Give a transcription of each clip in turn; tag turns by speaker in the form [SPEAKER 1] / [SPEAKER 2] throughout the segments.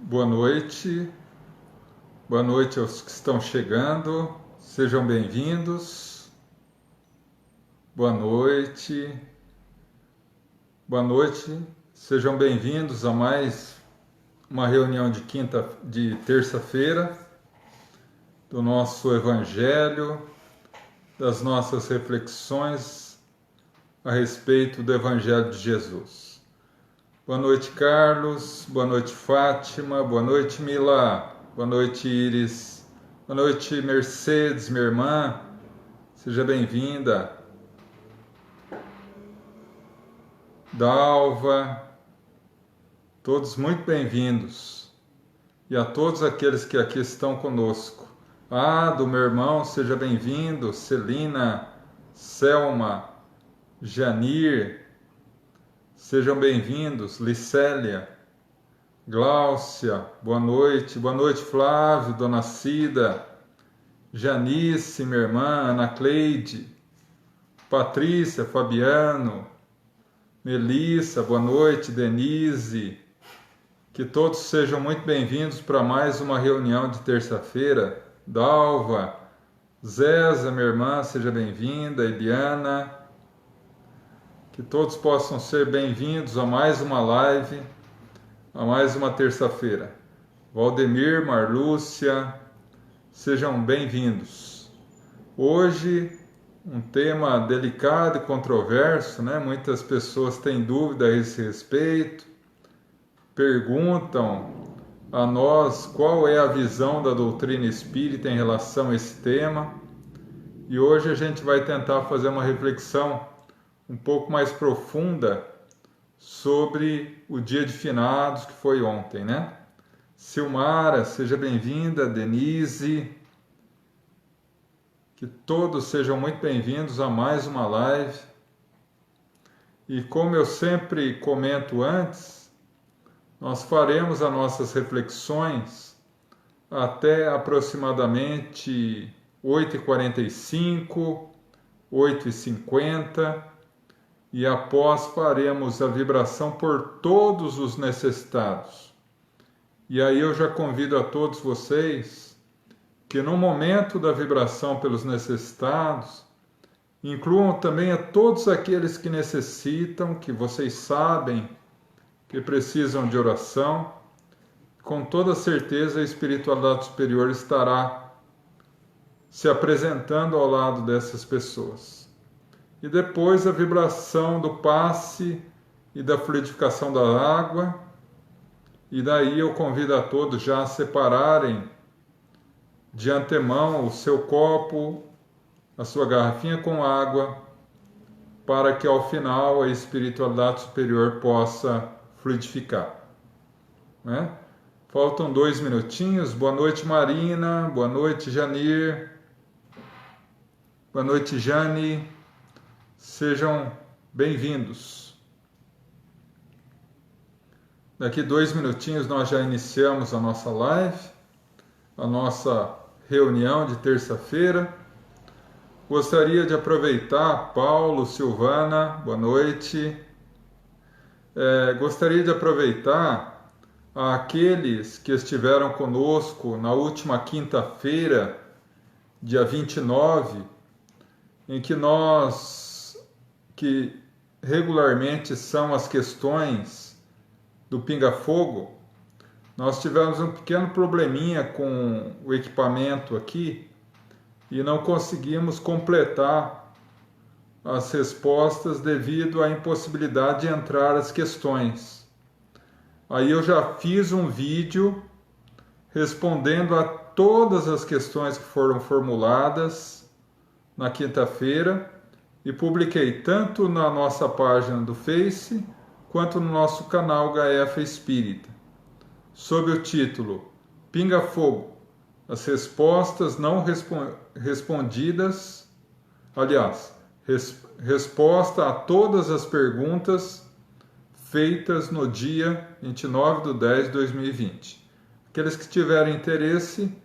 [SPEAKER 1] boa noite aos que estão chegando, sejam bem-vindos, boa noite, sejam bem-vindos a mais uma reunião de terça-feira do nosso Evangelho, das nossas reflexões a respeito do Evangelho de Jesus. Boa noite, Carlos. Boa noite, Fátima. Boa noite, Mila. Boa noite, Iris. Boa noite, Mercedes, minha irmã. Seja bem-vinda. Dalva. Todos muito bem-vindos. E a todos aqueles que aqui estão conosco. Do meu irmão, seja bem-vindo. Celina, Selma, Janir. Sejam bem-vindos, Licélia, Gláucia, boa noite, Flávio, Dona Cida, Janice, minha irmã, Ana Cleide, Patrícia, Fabiano, Melissa, boa noite, Denise, que todos sejam muito bem-vindos para mais uma reunião de terça-feira. Dalva, Zéza, minha irmã, seja bem-vinda, Eliana. Que todos possam ser bem-vindos a mais uma live, a mais uma terça-feira. Valdemir, Marlúcia, sejam bem-vindos. Hoje, um tema delicado e controverso, né? Muitas pessoas têm dúvida a esse respeito, perguntam a nós qual é a visão da doutrina espírita em relação a esse tema. E hoje a gente vai tentar fazer uma reflexão um pouco mais profunda sobre o dia de finados que foi ontem, né? Silmara, seja bem-vinda, Denise, que todos sejam muito bem-vindos a mais uma live. E como eu sempre comento antes, nós faremos as nossas reflexões até aproximadamente 8h45, 8h50, e após faremos a vibração por todos os necessitados. E aí eu já convido a todos vocês que no momento da vibração pelos necessitados, incluam também a todos aqueles que necessitam, que vocês sabem que precisam de oração. Com toda certeza a espiritualidade superior estará se apresentando ao lado dessas pessoas. E depois a vibração do passe e da fluidificação da água. E daí eu convido a todos já a separarem de antemão o seu copo, a sua garrafinha com água, para que ao final a espiritualidade superior possa fluidificar, né? Faltam 2 minutinhos. Boa noite, Marina. Boa noite, Janir. Boa noite, Jane. Sejam bem-vindos. Daqui 2 minutinhos nós já iniciamos a nossa live, a nossa reunião de terça-feira. Gostaria de aproveitar, Paulo, Silvana, boa noite. Gostaria de aproveitar aqueles que estiveram conosco na última quinta-feira, dia 29, em que regularmente são as questões do Pinga-Fogo. Nós tivemos um pequeno probleminha com o equipamento aqui e não conseguimos completar as respostas devido à impossibilidade de entrar as questões. Aí eu já fiz um vídeo respondendo a todas as questões que foram formuladas na quinta-feira e publiquei tanto na nossa página do Face quanto no nosso canal Gaefa Espírita, sob o título Pinga Fogo, as respostas não respondidas, resposta a todas as perguntas feitas no dia 29/10/2020. Aqueles que tiverem interesse,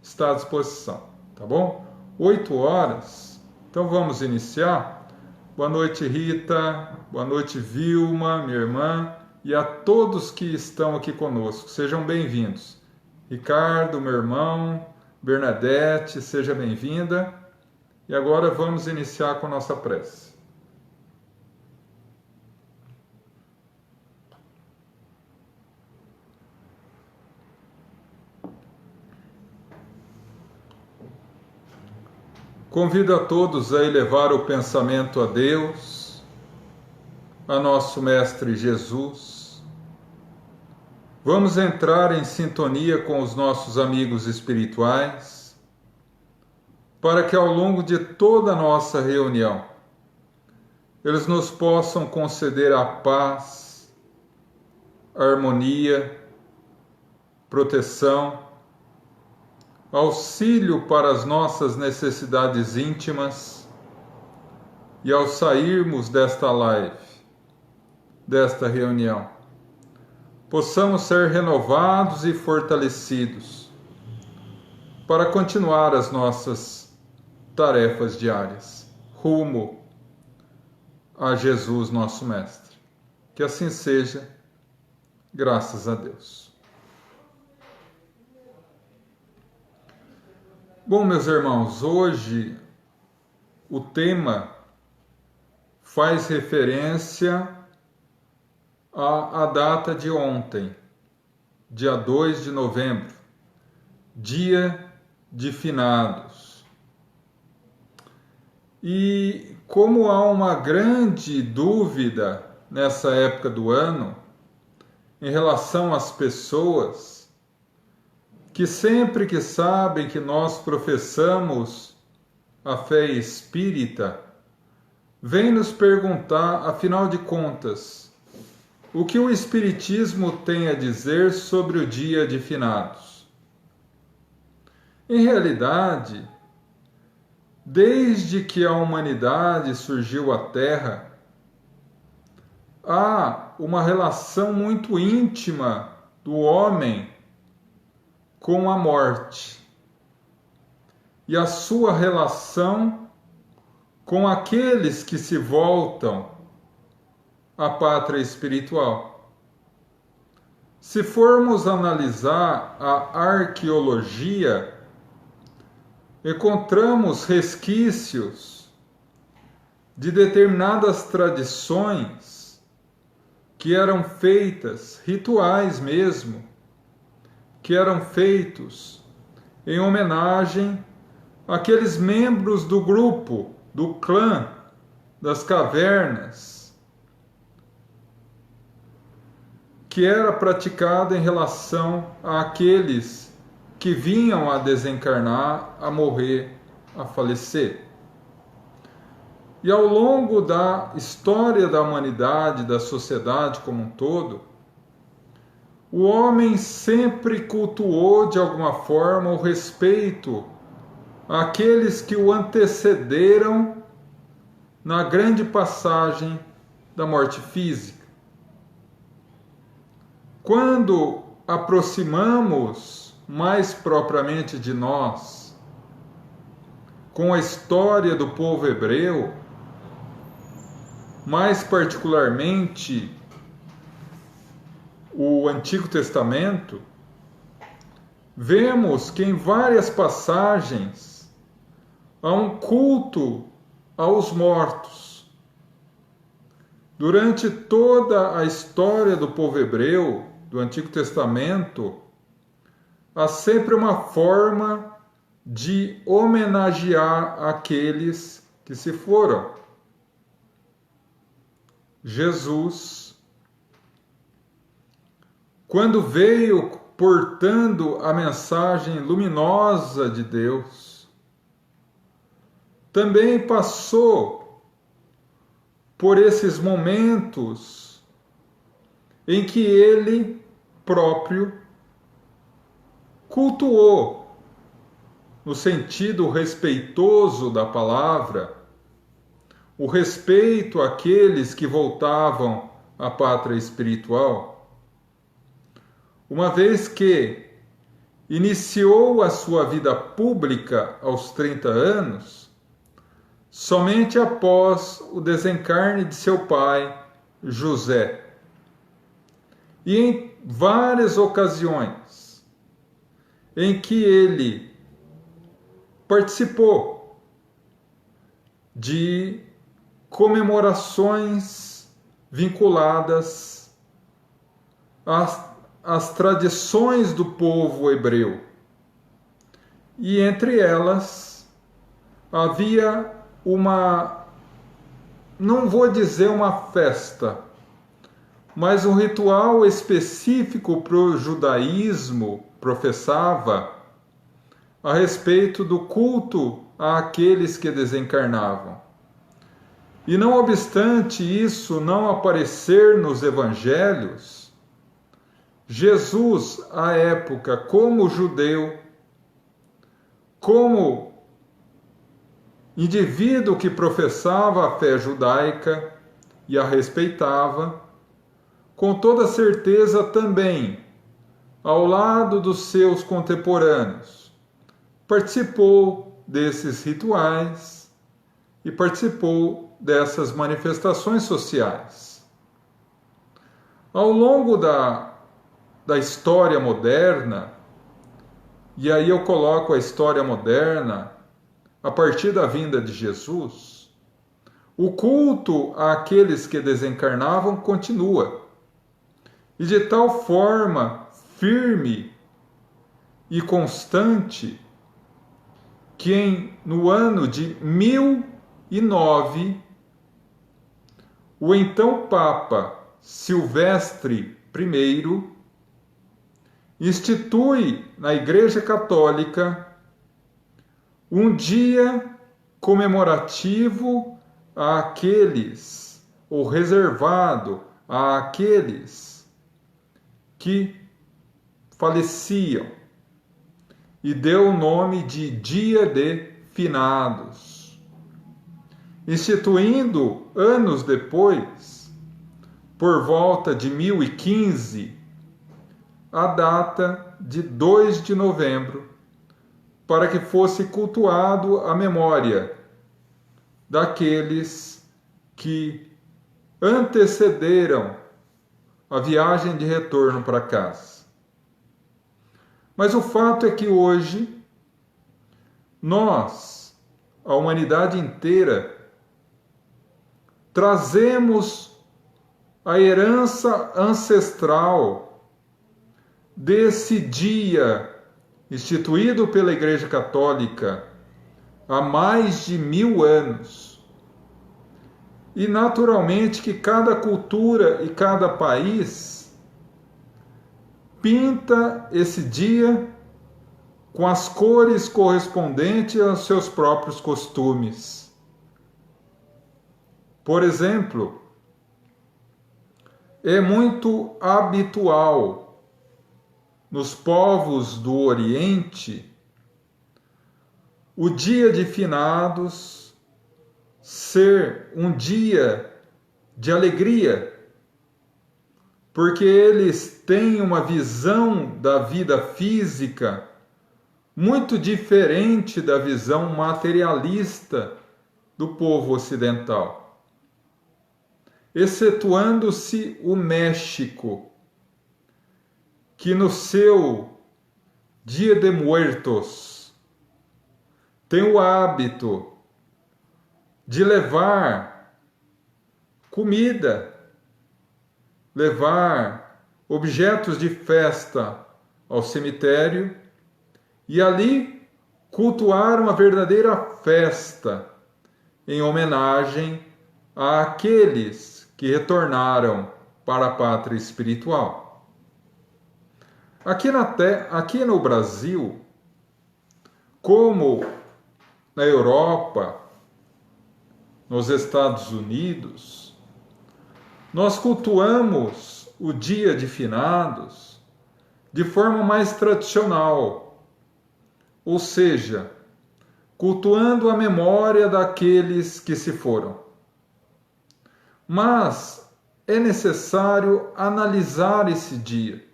[SPEAKER 1] está à disposição, tá bom? 8 horas. Então vamos iniciar. Boa noite, Rita. Boa noite, Vilma, minha irmã. e a todos que estão aqui conosco. Sejam bem-vindos. Ricardo, meu irmão, Bernadette, seja bem-vinda. E agora vamos iniciar com a nossa prece. Convido a todos a elevar o pensamento a Deus, a nosso Mestre Jesus. Vamos entrar em sintonia com os nossos amigos espirituais, para que ao longo de toda a nossa reunião, eles nos possam conceder a paz, a harmonia, proteção, auxílio para as nossas necessidades íntimas e ao sairmos desta live, desta reunião, possamos ser renovados e fortalecidos para continuar as nossas tarefas diárias, rumo a Jesus, nosso Mestre. Que assim seja, graças a Deus. Bom, meus irmãos, hoje o tema faz referência à data de ontem, dia 2 de novembro, dia de finados. E como há uma grande dúvida nessa época do ano em relação às pessoas que sempre que sabem que nós professamos a fé espírita, vêm nos perguntar, afinal de contas, o que o Espiritismo tem a dizer sobre o dia de finados. Em realidade, desde que a humanidade surgiu à Terra, há uma relação muito íntima do homem com a morte e a sua relação com aqueles que se voltam à pátria espiritual. Se formos analisar a arqueologia, encontramos resquícios de determinadas tradições que eram feitas, rituais mesmo, que eram feitos em homenagem àqueles membros do grupo, do clã das cavernas, que era praticada em relação àqueles que vinham a desencarnar, a morrer, a falecer. E ao longo da história da humanidade, da sociedade como um todo, o homem sempre cultuou de alguma forma o respeito àqueles que o antecederam na grande passagem da morte física. Quando aproximamos mais propriamente de nós, com a história do povo hebreu, mais particularmente o Antigo Testamento, vemos que em várias passagens há um culto aos mortos. Durante toda a história do povo hebreu, do Antigo Testamento, há sempre uma forma de homenagear aqueles que se foram. Jesus, quando veio portando a mensagem luminosa de Deus, também passou por esses momentos em que ele próprio cultuou, no sentido respeitoso da palavra, o respeito àqueles que voltavam à pátria espiritual, uma vez que iniciou a sua vida pública aos 30 anos, somente após o desencarne de seu pai, José. E em várias ocasiões em que ele participou de comemorações vinculadas às tradições do povo hebreu. E entre elas havia não vou dizer uma festa, mas um ritual específico para o judaísmo professava a respeito do culto àqueles que desencarnavam. E não obstante isso não aparecer nos evangelhos, Jesus, à época, como judeu, como indivíduo que professava a fé judaica e a respeitava, com toda certeza também, ao lado dos seus contemporâneos, participou desses rituais e participou dessas manifestações sociais. Ao longo da história moderna, e aí eu coloco a história moderna a partir da vinda de Jesus, o culto àqueles que desencarnavam continua. E de tal forma firme e constante que no ano de 1009, o então Papa Silvestre I institui na Igreja Católica um dia comemorativo àqueles, ou reservado àqueles que faleciam, e deu o nome de Dia de Finados, instituindo anos depois, por volta de 1015, a data de 2 de novembro, para que fosse cultuado a memória daqueles que antecederam a viagem de retorno para casa. Mas o fato é que hoje nós, a humanidade inteira, trazemos a herança ancestral desse dia instituído pela Igreja Católica há mais de 1000 anos. E naturalmente que cada cultura e cada país pinta esse dia com as cores correspondentes aos seus próprios costumes. Por exemplo, é muito habitual nos povos do Oriente o dia de finados ser um dia de alegria, porque eles têm uma visão da vida física muito diferente da visão materialista do povo ocidental, excetuando-se o México, que no seu Dia de Muertos tem o hábito de levar comida, levar objetos de festa ao cemitério e ali cultuar uma verdadeira festa em homenagem àqueles que retornaram para a pátria espiritual. Aqui no Brasil, como na Europa, nos Estados Unidos, nós cultuamos o Dia de Finados de forma mais tradicional, ou seja, cultuando a memória daqueles que se foram. Mas é necessário analisar esse dia,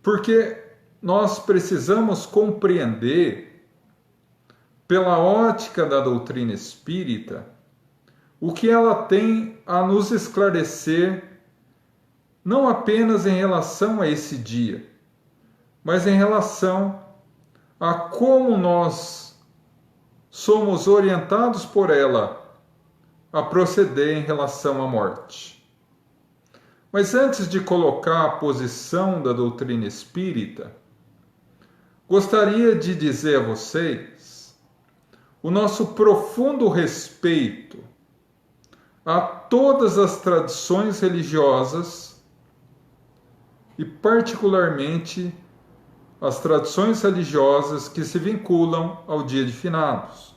[SPEAKER 1] porque nós precisamos compreender, pela ótica da doutrina espírita, o que ela tem a nos esclarecer não apenas em relação a esse dia, mas em relação a como nós somos orientados por ela a proceder em relação à morte. Mas antes de colocar a posição da doutrina espírita, gostaria de dizer a vocês o nosso profundo respeito a todas as tradições religiosas e particularmente as tradições religiosas que se vinculam ao dia de finados.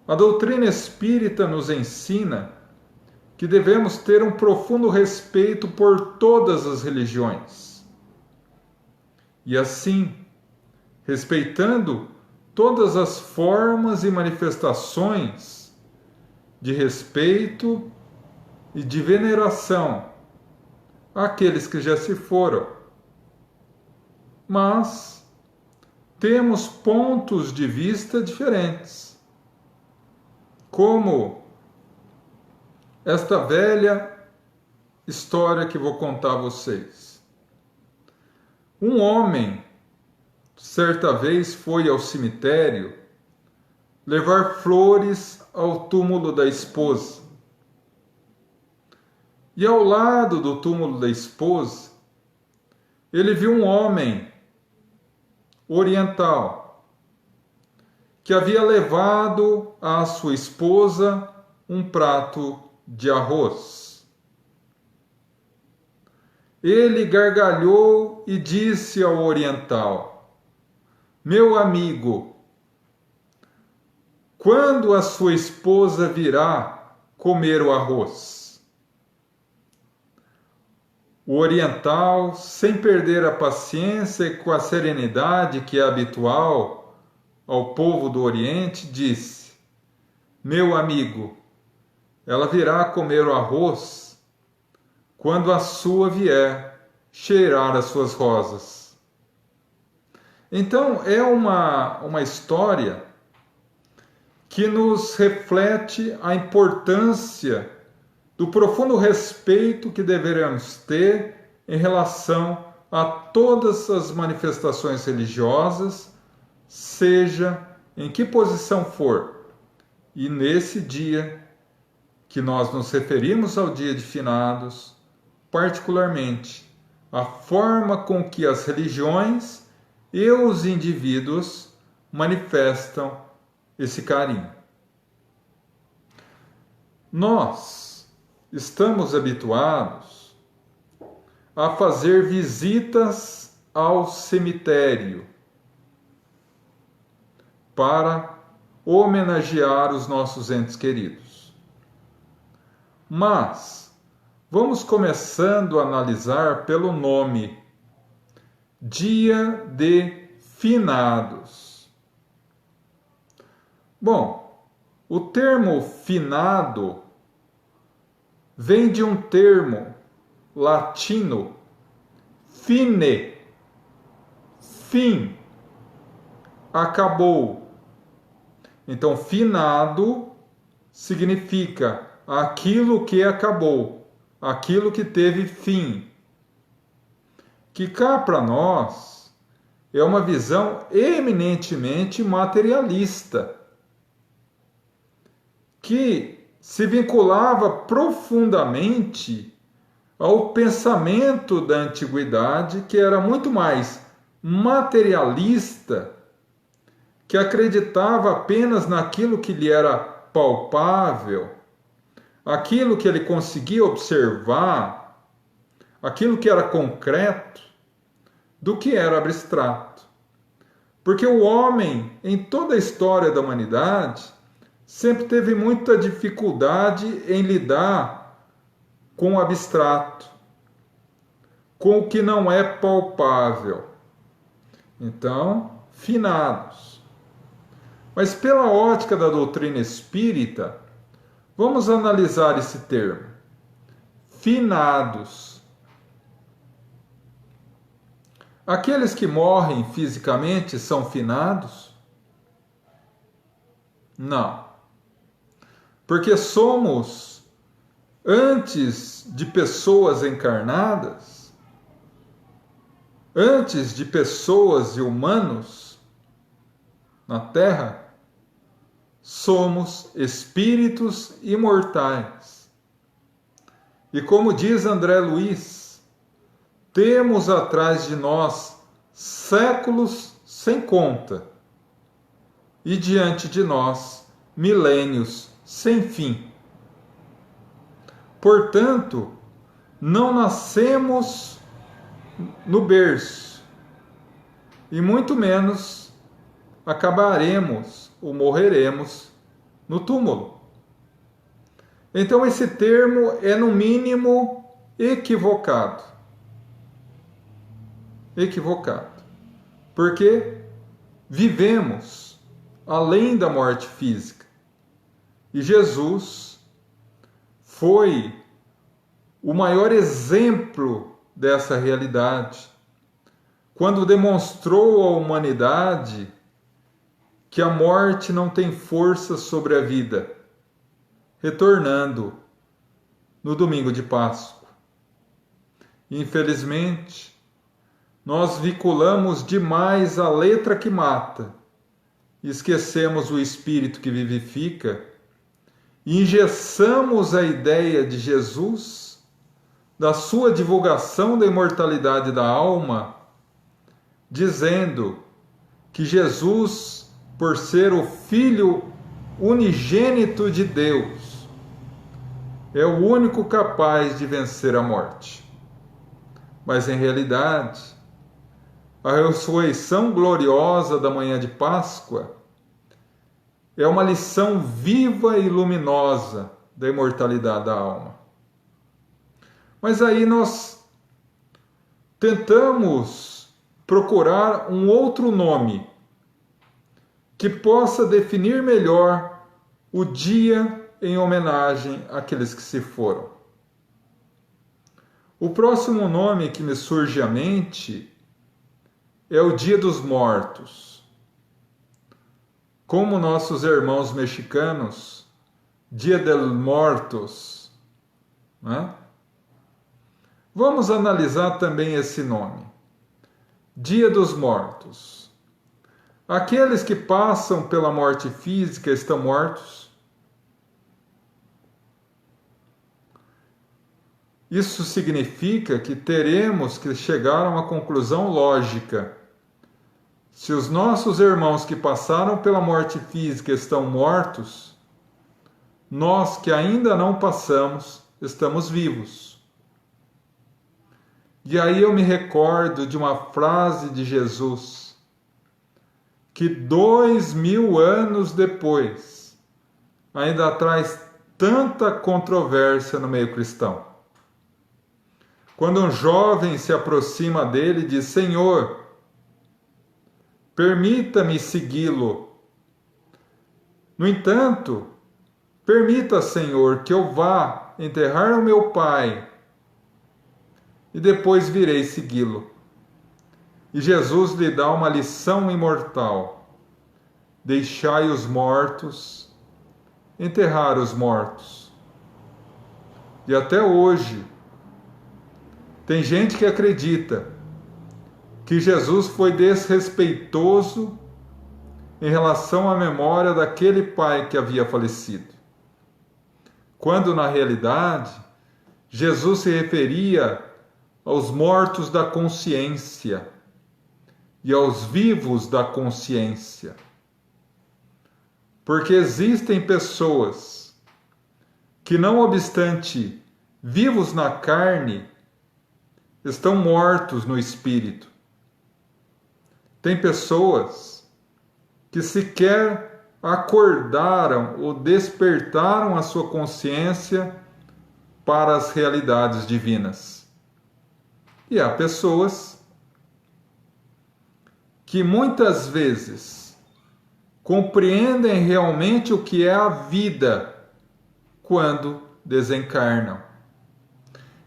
[SPEAKER 1] A doutrina espírita nos ensina que devemos ter um profundo respeito por todas as religiões. E assim, respeitando todas as formas e manifestações de respeito e de veneração àqueles que já se foram. Mas temos pontos de vista diferentes, como esta velha história que vou contar a vocês. Um homem, certa vez, foi ao cemitério levar flores ao túmulo da esposa. E ao lado do túmulo da esposa, ele viu um homem oriental que havia levado à sua esposa um prato de arroz. Ele gargalhou e disse ao oriental: "Meu amigo, quando a sua esposa virá comer o arroz?" O oriental, sem perder a paciência e com a serenidade que é habitual ao povo do Oriente, disse: "Meu amigo, ela virá comer o arroz quando a sua vier cheirar as suas rosas." Então, é uma história que nos reflete a importância do profundo respeito que deveremos ter em relação a todas as manifestações religiosas, seja em que posição for. E nesse dia que nós nos referimos ao dia de finados, particularmente a forma com que as religiões e os indivíduos manifestam esse carinho. Nós estamos habituados a fazer visitas ao cemitério para homenagear os nossos entes queridos. Mas vamos começando a analisar pelo nome Dia de Finados. Bom, o termo finado vem de um termo latino, fine, fim, acabou. Então, finado significa aquilo que acabou, aquilo que teve fim. Que cá para nós é uma visão eminentemente materialista, que se vinculava profundamente ao pensamento da antiguidade, que era muito mais materialista, que acreditava apenas naquilo que lhe era palpável, aquilo que ele conseguia observar, aquilo que era concreto, do que era abstrato. Porque o homem, em toda a história da humanidade, sempre teve muita dificuldade em lidar com o abstrato, com o que não é palpável. Então, finados. Mas pela ótica da doutrina espírita, vamos analisar esse termo. Finados. Aqueles que morrem fisicamente são finados? Não. Porque somos antes de pessoas encarnadas, antes de pessoas e humanos na Terra, somos espíritos imortais. E como diz André Luiz, temos atrás de nós séculos sem conta e diante de nós milênios sem fim. Portanto, não nascemos no berço e muito menos acabaremos ou morreremos no túmulo. Então esse termo é no mínimo equivocado. Equivocado. Porque vivemos além da morte física. E Jesus foi o maior exemplo dessa realidade, quando demonstrou à humanidade que a morte não tem força sobre a vida, retornando no domingo de Páscoa. Infelizmente, nós vinculamos demais a letra que mata, esquecemos o espírito que vivifica e engessamos a ideia de Jesus, da sua divulgação da imortalidade da alma, dizendo que Jesus, por ser o Filho unigênito de Deus, é o único capaz de vencer a morte. Mas em realidade, a ressurreição gloriosa da manhã de Páscoa é uma lição viva e luminosa da imortalidade da alma. Mas aí nós tentamos procurar um outro nome que possa definir melhor o dia em homenagem àqueles que se foram. O próximo nome que me surge à mente é o Dia dos Mortos. Como nossos irmãos mexicanos, Dia de Muertos, né? Vamos analisar também esse nome. Dia dos Mortos. Aqueles que passam pela morte física estão mortos? Isso significa que teremos que chegar a uma conclusão lógica. Se os nossos irmãos que passaram pela morte física estão mortos, nós que ainda não passamos, estamos vivos. E aí eu me recordo de uma frase de Jesus, que 2000 anos depois, ainda traz tanta controvérsia no meio cristão. Quando um jovem se aproxima dele e diz: Senhor, permita-me segui-lo. No entanto, permita, Senhor, que eu vá enterrar o meu pai e depois virei segui-lo. E Jesus lhe dá uma lição imortal: deixai os mortos enterrar os mortos. E até hoje, tem gente que acredita que Jesus foi desrespeitoso em relação à memória daquele pai que havia falecido, quando na realidade Jesus se referia aos mortos da consciência e aos vivos da consciência. Porque existem pessoas que, não obstante vivos na carne, estão mortos no espírito. Tem pessoas que sequer acordaram ou despertaram a sua consciência para as realidades divinas. E há pessoas que muitas vezes compreendem realmente o que é a vida quando desencarnam.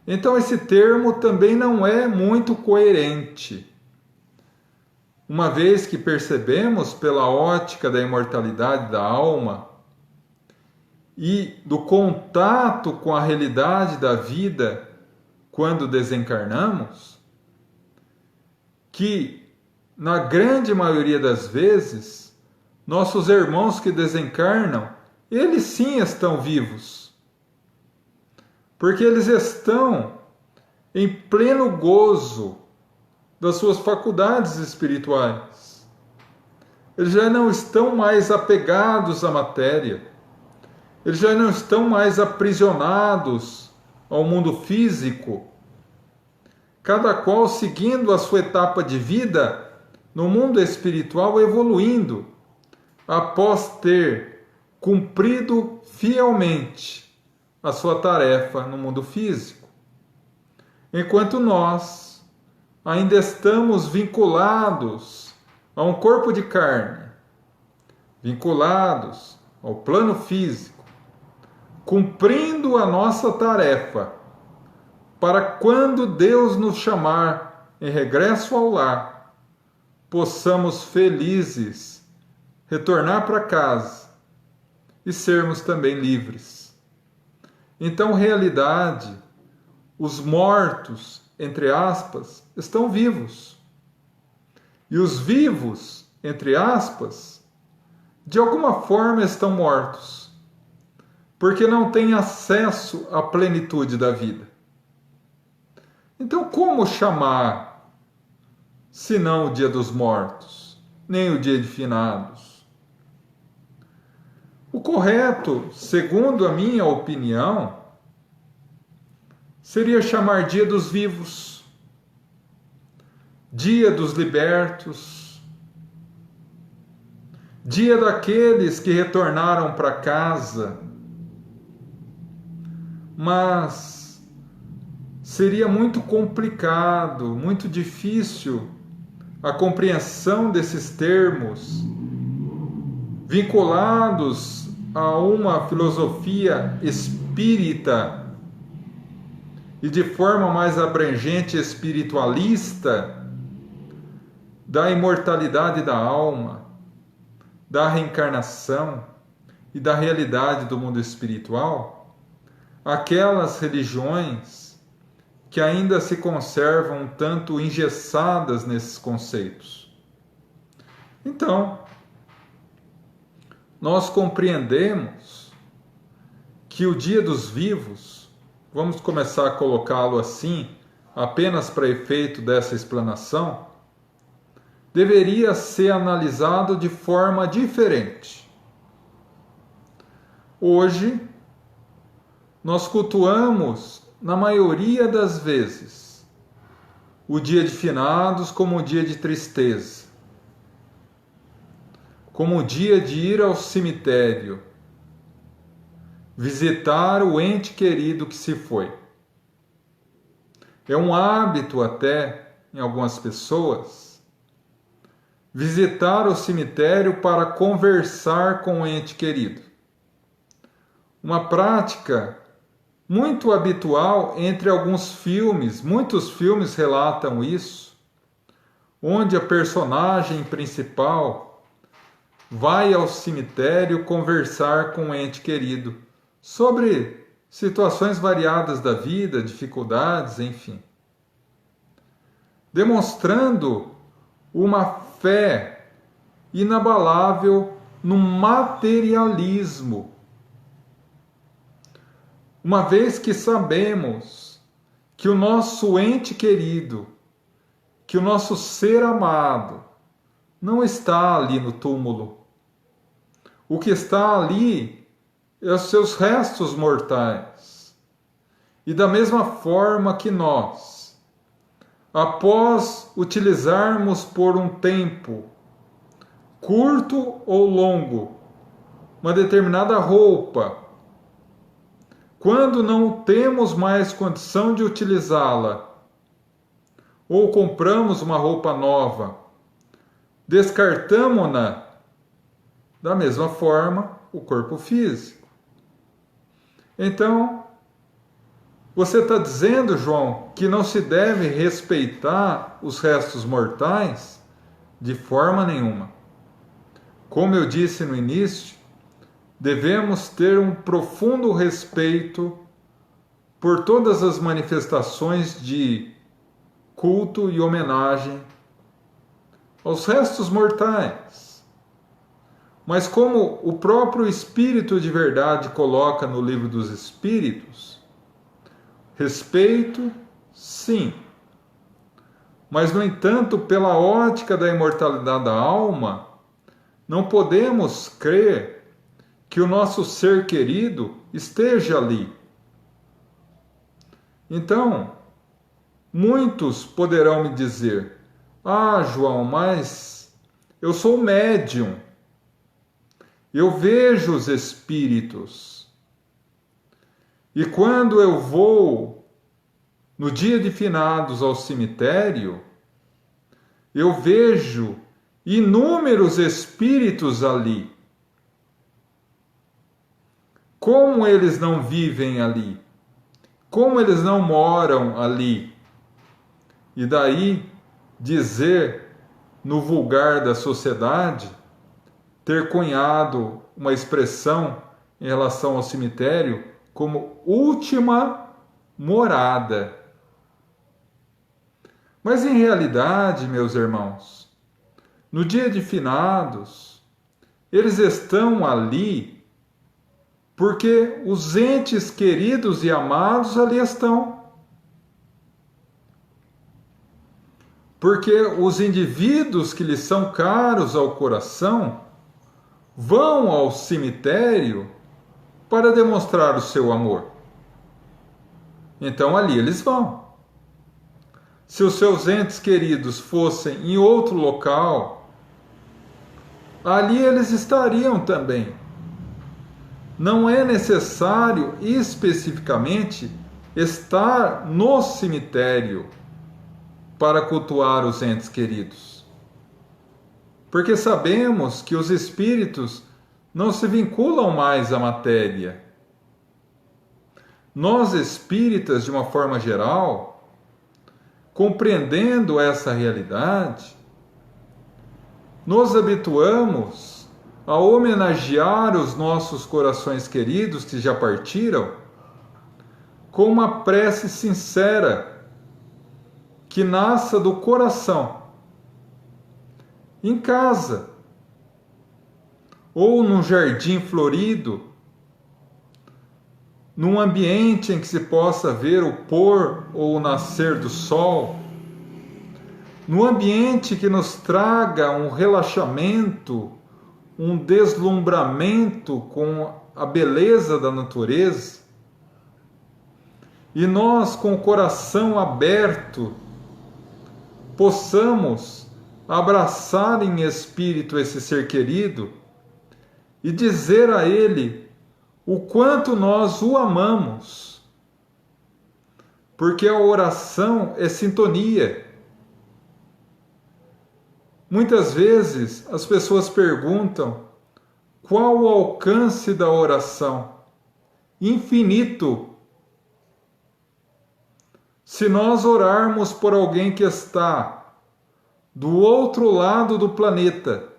[SPEAKER 1] Então esse termo também não é muito coerente, uma vez que percebemos pela ótica da imortalidade da alma e do contato com a realidade da vida quando desencarnamos, que na grande maioria das vezes, nossos irmãos que desencarnam, eles sim estão vivos, porque eles estão em pleno gozo das suas faculdades espirituais. Eles já não estão mais apegados à matéria, eles já não estão mais aprisionados ao mundo físico, cada qual seguindo a sua etapa de vida no mundo espiritual, evoluindo, após ter cumprido fielmente a sua tarefa no mundo físico. Enquanto nós ainda estamos vinculados a um corpo de carne, vinculados ao plano físico, cumprindo a nossa tarefa, para quando Deus nos chamar em regresso ao lar, possamos felizes retornar para casa e sermos também livres. Então, realidade, os mortos, entre aspas, estão vivos. E os vivos, entre aspas, de alguma forma estão mortos, porque não têm acesso à plenitude da vida. Então, como chamar, se não o dia dos mortos, nem o dia de finados? O correto, segundo a minha opinião, seria chamar dia dos vivos, dia dos libertos, dia daqueles que retornaram para casa, mas seria muito complicado, muito difícil a compreensão desses termos vinculados a uma filosofia espírita e de forma mais abrangente espiritualista da imortalidade da alma, da reencarnação e da realidade do mundo espiritual, aquelas religiões que ainda se conservam um tanto engessadas nesses conceitos. Então, nós compreendemos que o dia dos vivos, vamos começar a colocá-lo assim, apenas para efeito dessa explanação, deveria ser analisado de forma diferente. Hoje, nós cultuamos, na maioria das vezes, o dia de finados como um dia de tristeza, como o dia de ir ao cemitério, visitar o ente querido que se foi. É um hábito até, em algumas pessoas, visitar o cemitério para conversar com o ente querido. Uma prática muito habitual entre alguns filmes, muitos filmes relatam isso, onde a personagem principal vai ao cemitério conversar com o ente querido sobre situações variadas da vida, dificuldades, enfim. Demonstrando uma fé inabalável no materialismo. Uma vez que sabemos que o nosso ente querido, que o nosso ser amado, não está ali no túmulo. O que está ali é os seus restos mortais. E da mesma forma que nós, após utilizarmos por um tempo, curto ou longo, uma determinada roupa, quando não temos mais condição de utilizá-la, ou compramos uma roupa nova, descartamo-na, da mesma forma, o corpo físico. Então, você está dizendo, João, que não se deve respeitar os restos mortais? De forma nenhuma. Como eu disse no início, devemos ter um profundo respeito por todas as manifestações de culto e homenagem aos restos mortais. Mas como o próprio Espírito de verdade coloca no Livro dos Espíritos, respeito, sim. Mas, no entanto, pela ótica da imortalidade da alma, não podemos crer que o nosso ser querido esteja ali. Então, muitos poderão me dizer: ah, João, mas eu sou médium, eu vejo os espíritos. E quando eu vou no dia de finados ao cemitério, eu vejo inúmeros espíritos ali. Como eles não vivem ali? Como eles não moram ali? E daí dizer, no vulgar da sociedade, ter cunhado uma expressão em relação ao cemitério como última morada. Mas em realidade, meus irmãos, no dia de finados, eles estão ali porque os entes queridos e amados ali estão. Porque os indivíduos que lhes são caros ao coração vão ao cemitério para demonstrar o seu amor. Então ali eles vão. Se os seus entes queridos fossem em outro local, ali eles estariam também. Não é necessário especificamente estar no cemitério para cultuar os entes queridos. Porque sabemos que os espíritos não se vinculam mais à matéria. Nós espíritas, de uma forma geral, compreendendo essa realidade, nos habituamos a homenagear os nossos corações queridos que já partiram com uma prece sincera que nasça do coração, em casa, ou num jardim florido, num ambiente em que se possa ver o pôr ou o nascer do sol, num ambiente que nos traga um relaxamento, um deslumbramento com a beleza da natureza, e nós, com o coração aberto, possamos abraçar em espírito esse ser querido e dizer a ele o quanto nós o amamos. Porque a oração é sintonia. Muitas vezes as pessoas perguntam qual o alcance da oração? Infinito. Se nós orarmos por alguém que está do outro lado do planeta,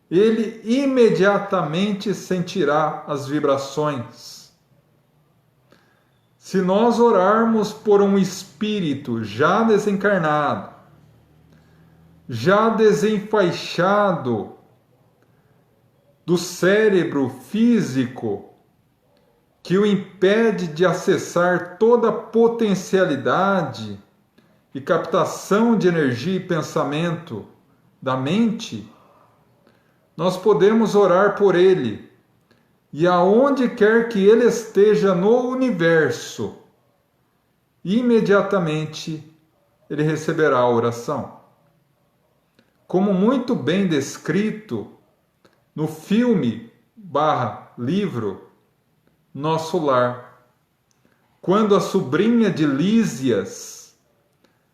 [SPEAKER 1] ele imediatamente sentirá as vibrações. Se nós orarmos por um espírito já desencarnado, já desenfaixado do cérebro físico, que o impede de acessar toda a potencialidade e captação de energia e pensamento da mente, nós podemos orar por ele, e aonde quer que ele esteja no universo, imediatamente ele receberá a oração. Como muito bem descrito no filme / livro Nosso Lar, quando a sobrinha de Lísias,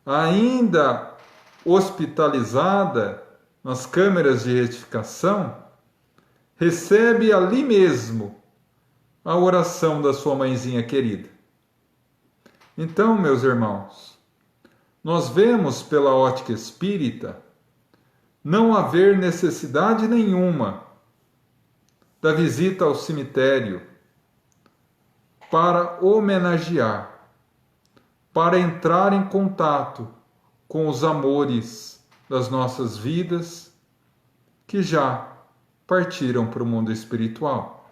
[SPEAKER 1] ainda hospitalizada nas câmeras de retificação, recebe ali mesmo a oração da sua mãezinha querida. Então, meus irmãos, nós vemos pela ótica espírita não haver necessidade nenhuma da visita ao cemitério para homenagear, para entrar em contato com os amores das nossas vidas que já partiram para o mundo espiritual.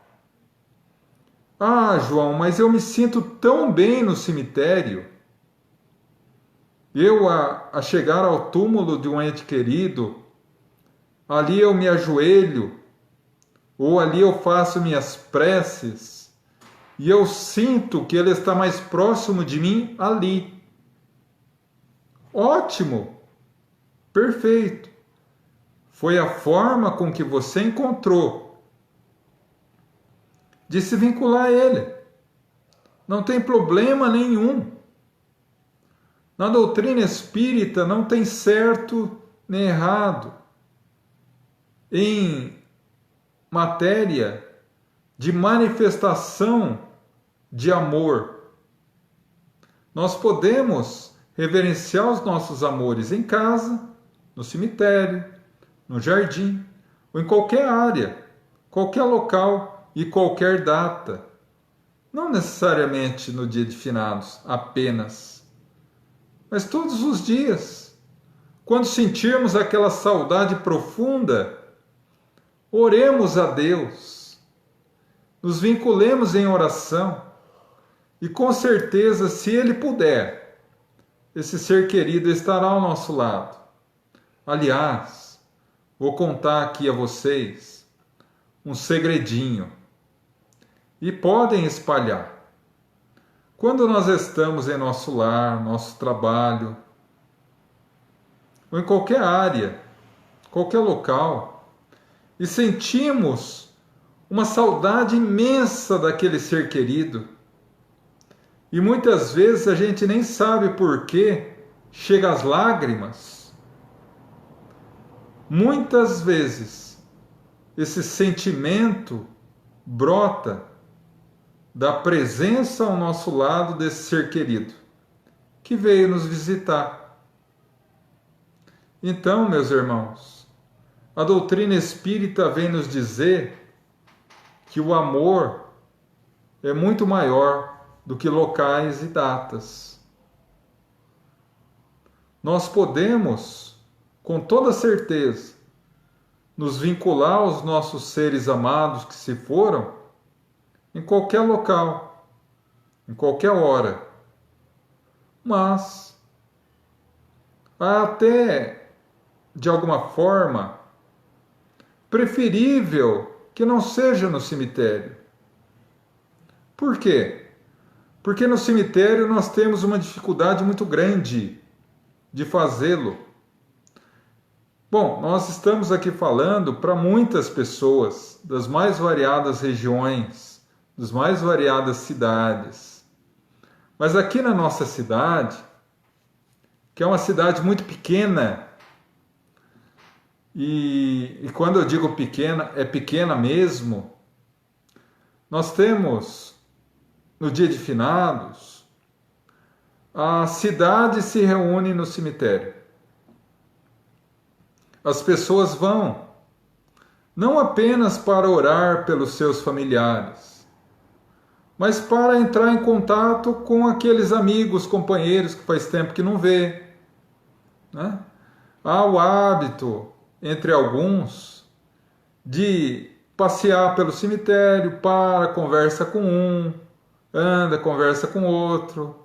[SPEAKER 1] Ah, João, mas eu me sinto tão bem no cemitério. Eu, a chegar ao túmulo de um ente querido, ali eu me ajoelho, ou ali eu faço minhas preces, e eu sinto que ele está mais próximo de mim ali. Ótimo! Perfeito! Foi a forma com que você encontrou de se vincular a ele. Não tem problema nenhum. Na doutrina espírita não tem certo nem errado. Em matéria de manifestação de amor, nós podemos reverenciar os nossos amores em casa, no cemitério, no jardim, ou em qualquer área, qualquer local e qualquer data. Não necessariamente no dia de finados, apenas, mas todos os dias. Quando sentirmos aquela saudade profunda, oremos a Deus, nos vinculemos em oração e com certeza, se Ele puder, esse ser querido estará ao nosso lado. Aliás, vou contar aqui a vocês um segredinho e podem espalhar. Quando nós estamos em nosso lar, nosso trabalho, ou em qualquer área, qualquer local, e sentimos uma saudade imensa daquele ser querido, e muitas vezes a gente nem sabe por quê, chega às lágrimas. Muitas vezes esse sentimento brota da presença ao nosso lado desse ser querido, que veio nos visitar. Então, meus irmãos, a doutrina espírita vem nos dizer que o amor é muito maior do que locais e datas. Nós podemos, com toda certeza, nos vincular aos nossos seres amados que se foram em qualquer local, em qualquer hora. Mas até, de alguma forma, preferível que não seja no cemitério. Por quê? Porque no cemitério nós temos uma dificuldade muito grande de fazê-lo. Bom, nós estamos aqui falando para muitas pessoas das mais variadas regiões, das mais variadas cidades. Mas aqui na nossa cidade, que é uma cidade muito pequena, e quando eu digo pequena, é pequena mesmo, nós temos, no dia de finados, a cidade se reúne no cemitério. As pessoas vão, não apenas para orar pelos seus familiares, mas para entrar em contato com aqueles amigos, companheiros que faz tempo que não vê, né? Há o hábito, entre alguns, de passear pelo cemitério, conversa com um, anda, conversa com outro,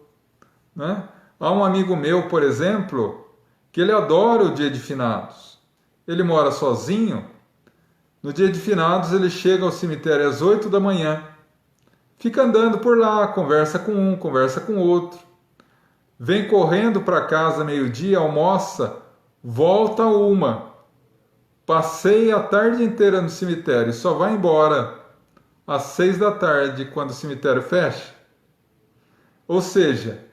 [SPEAKER 1] né? Há um amigo meu, por exemplo, que ele adora o dia de finados. Ele mora sozinho. No dia de finados ele chega ao cemitério às 8 da manhã, fica andando por lá, conversa com um, conversa com outro, vem correndo para casa meio-dia, almoça, volta passeia a tarde inteira no cemitério, só vai embora às 6 da tarde, quando o cemitério fecha. Ou seja,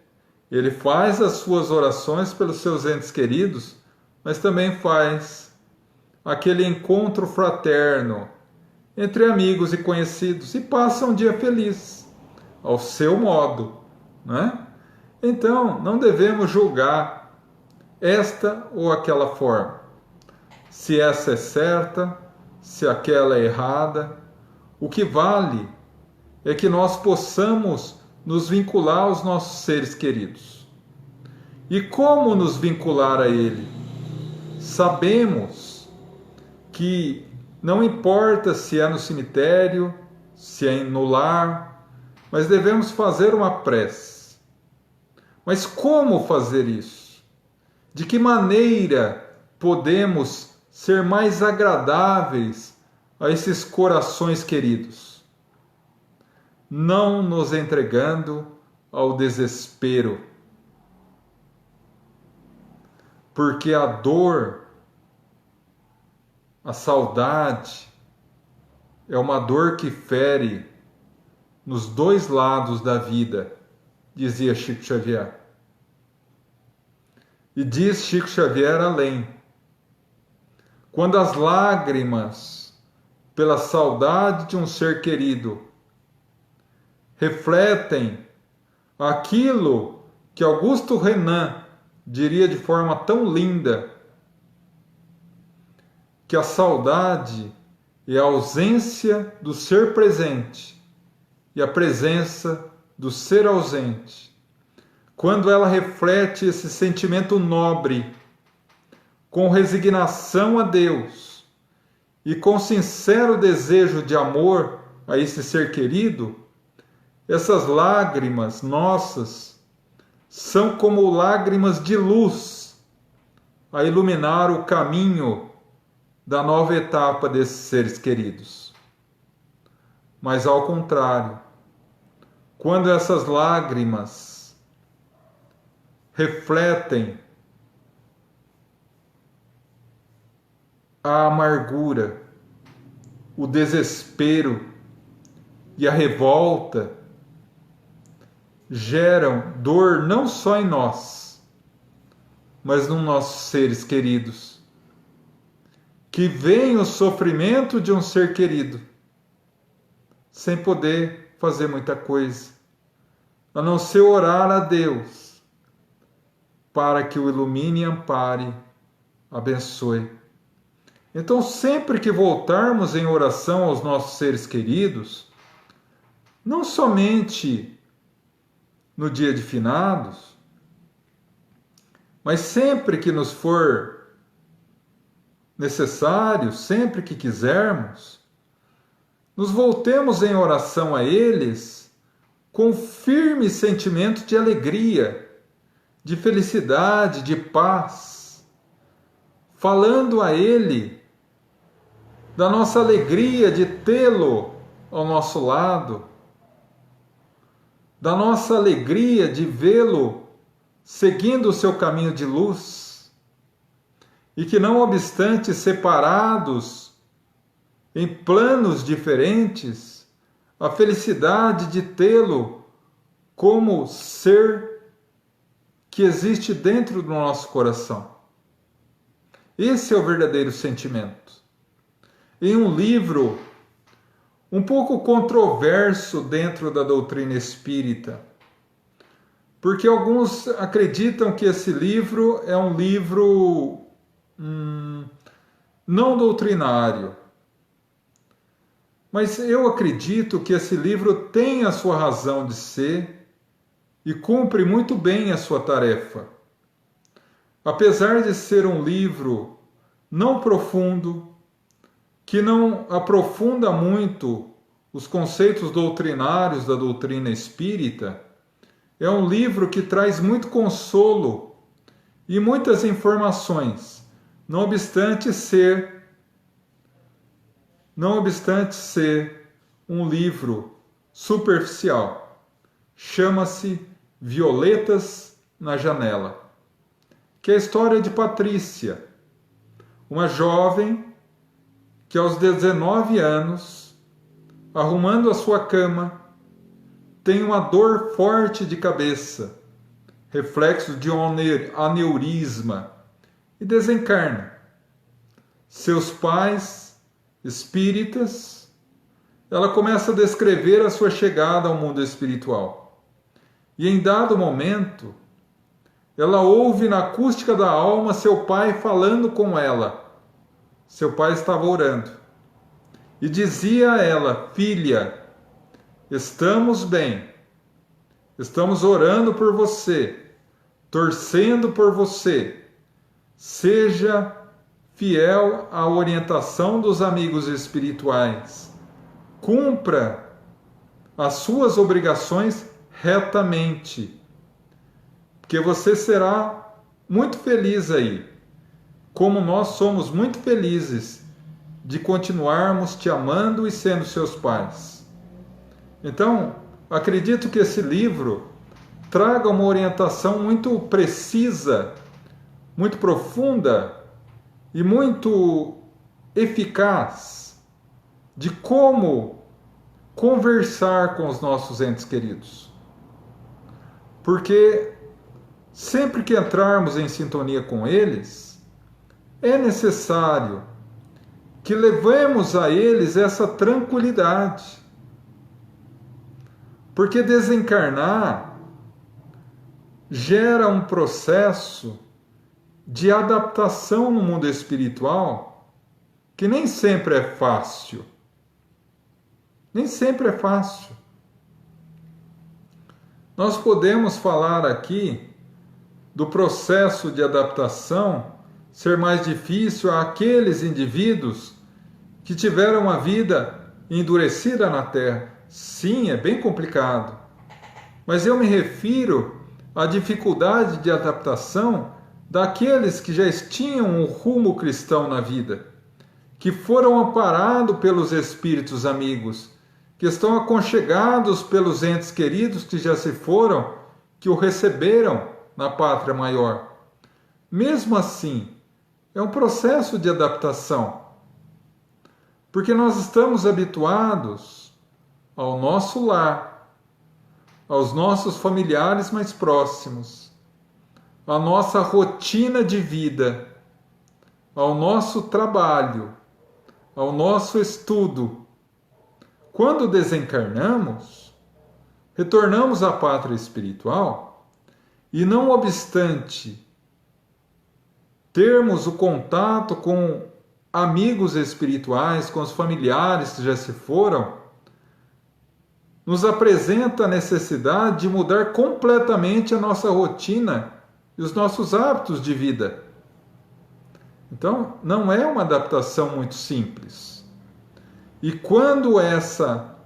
[SPEAKER 1] ele faz as suas orações pelos seus entes queridos, mas também faz aquele encontro fraterno entre amigos e conhecidos e passa um dia feliz, ao seu modo, né? Então, não devemos julgar esta ou aquela forma, se essa é certa, se aquela é errada. O que vale é que nós possamos nos vincular aos nossos seres queridos. E como nos vincular a Ele? Sabemos que não importa se é no cemitério, se é no lar, mas devemos fazer uma prece. Mas como fazer isso? De que maneira podemos ser mais agradáveis a esses corações queridos? Não nos entregando ao desespero. Porque a dor, a saudade, é uma dor que fere nos dois lados da vida, dizia Chico Xavier. E diz Chico Xavier além. Quando as lágrimas pela saudade de um ser querido refletem aquilo que Augusto Renan diria de forma tão linda, que a saudade é a ausência do ser presente e a presença do ser ausente. Quando ela reflete esse sentimento nobre, com resignação a Deus e com sincero desejo de amor a esse ser querido, essas lágrimas nossas são como lágrimas de luz a iluminar o caminho da nova etapa desses seres queridos. Mas ao contrário, quando essas lágrimas refletem a amargura, o desespero e a revolta, geram dor não só em nós, mas nos nossos seres queridos, que veem o sofrimento de um ser querido, sem poder fazer muita coisa, a não ser orar a Deus, para que o ilumine, ampare, abençoe. Então, sempre que voltarmos em oração aos nossos seres queridos, não somente no dia de finados, mas sempre que nos for necessário, sempre que quisermos, nos voltemos em oração a eles com firme sentimento de alegria, de felicidade, de paz, falando a ele da nossa alegria de tê-lo ao nosso lado, da nossa alegria de vê-lo seguindo o seu caminho de luz, e que, não obstante separados em planos diferentes, a felicidade de tê-lo como ser que existe dentro do nosso coração. Esse é o verdadeiro sentimento. Em um livro um pouco controverso dentro da doutrina espírita, porque alguns acreditam que esse livro é um livro não doutrinário. Mas eu acredito que esse livro tem a sua razão de ser e cumpre muito bem a sua tarefa. Apesar de ser um livro não profundo, que não aprofunda muito os conceitos doutrinários da doutrina espírita, é um livro que traz muito consolo e muitas informações, não obstante ser um livro superficial. Chama-se Violetas na Janela, que é a história de Patrícia, uma jovem que aos 19 anos, arrumando a sua cama, tem uma dor forte de cabeça, reflexo de um aneurisma, e desencarna. Seus pais, espíritas, ela começa a descrever a sua chegada ao mundo espiritual. E em dado momento, ela ouve na acústica da alma seu pai falando com ela. Seu pai estava orando. e dizia a ela: filha, estamos bem, estamos orando por você, torcendo por você. Seja fiel à orientação dos amigos espirituais. Cumpra as suas obrigações retamente, porque você será muito feliz aí, como nós somos muito felizes de continuarmos te amando e sendo seus pais. Então, acredito que esse livro traga uma orientação muito precisa, muito profunda e muito eficaz de como conversar com os nossos entes queridos. Porque sempre que entrarmos em sintonia com eles, é necessário que levemos a eles essa tranquilidade. Porque desencarnar gera um processo de adaptação no mundo espiritual que nem sempre é fácil. Nem sempre é fácil. Nós podemos falar aqui do processo de adaptação ser mais difícil àqueles indivíduos que tiveram uma vida endurecida na Terra. Sim, é bem complicado. Mas eu me refiro à dificuldade de adaptação daqueles que já tinham um rumo cristão na vida, que foram amparados pelos espíritos amigos, que estão aconchegados pelos entes queridos que já se foram, que o receberam na pátria maior. Mesmo assim, é um processo de adaptação, porque nós estamos habituados ao nosso lar, aos nossos familiares mais próximos, à nossa rotina de vida, ao nosso trabalho, ao nosso estudo. Quando desencarnamos, retornamos à pátria espiritual e, não obstante termos o contato com amigos espirituais, com os familiares que já se foram, nos apresenta a necessidade de mudar completamente a nossa rotina e os nossos hábitos de vida. Então, não é uma adaptação muito simples. E quando essa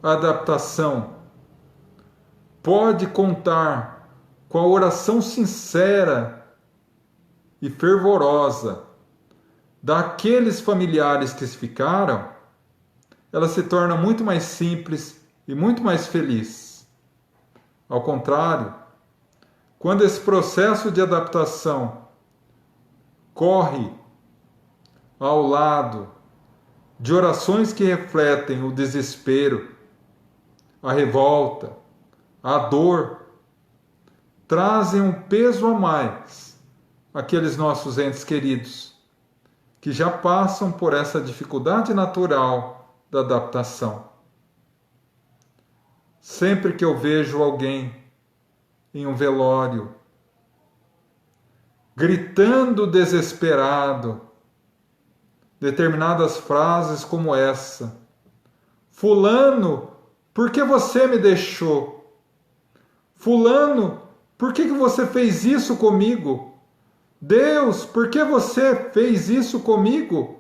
[SPEAKER 1] adaptação pode contar com a oração sincera e fervorosa daqueles familiares que se ficaram, ela se torna muito mais simples e muito mais feliz. Ao contrário, quando esse processo de adaptação corre ao lado de orações que refletem o desespero, a revolta, a dor, trazem um peso a mais àqueles nossos entes queridos, que já passam por essa dificuldade natural da adaptação. Sempre que eu vejo alguém em um velório, gritando desesperado, determinadas frases como essa: Fulano, por que você me deixou? Fulano, por que você fez isso comigo? Deus, por que você fez isso comigo?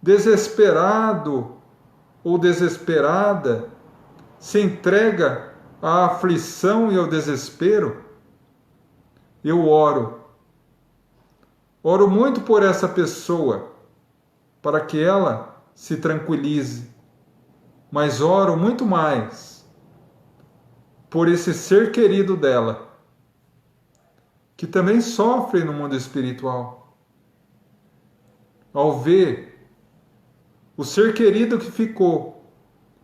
[SPEAKER 1] Desesperado ou desesperada, se entrega à aflição e ao desespero. Eu oro muito por essa pessoa, para que ela se tranquilize, mas oro muito mais por esse ser querido dela, que também sofre no mundo espiritual, ao ver o ser querido que ficou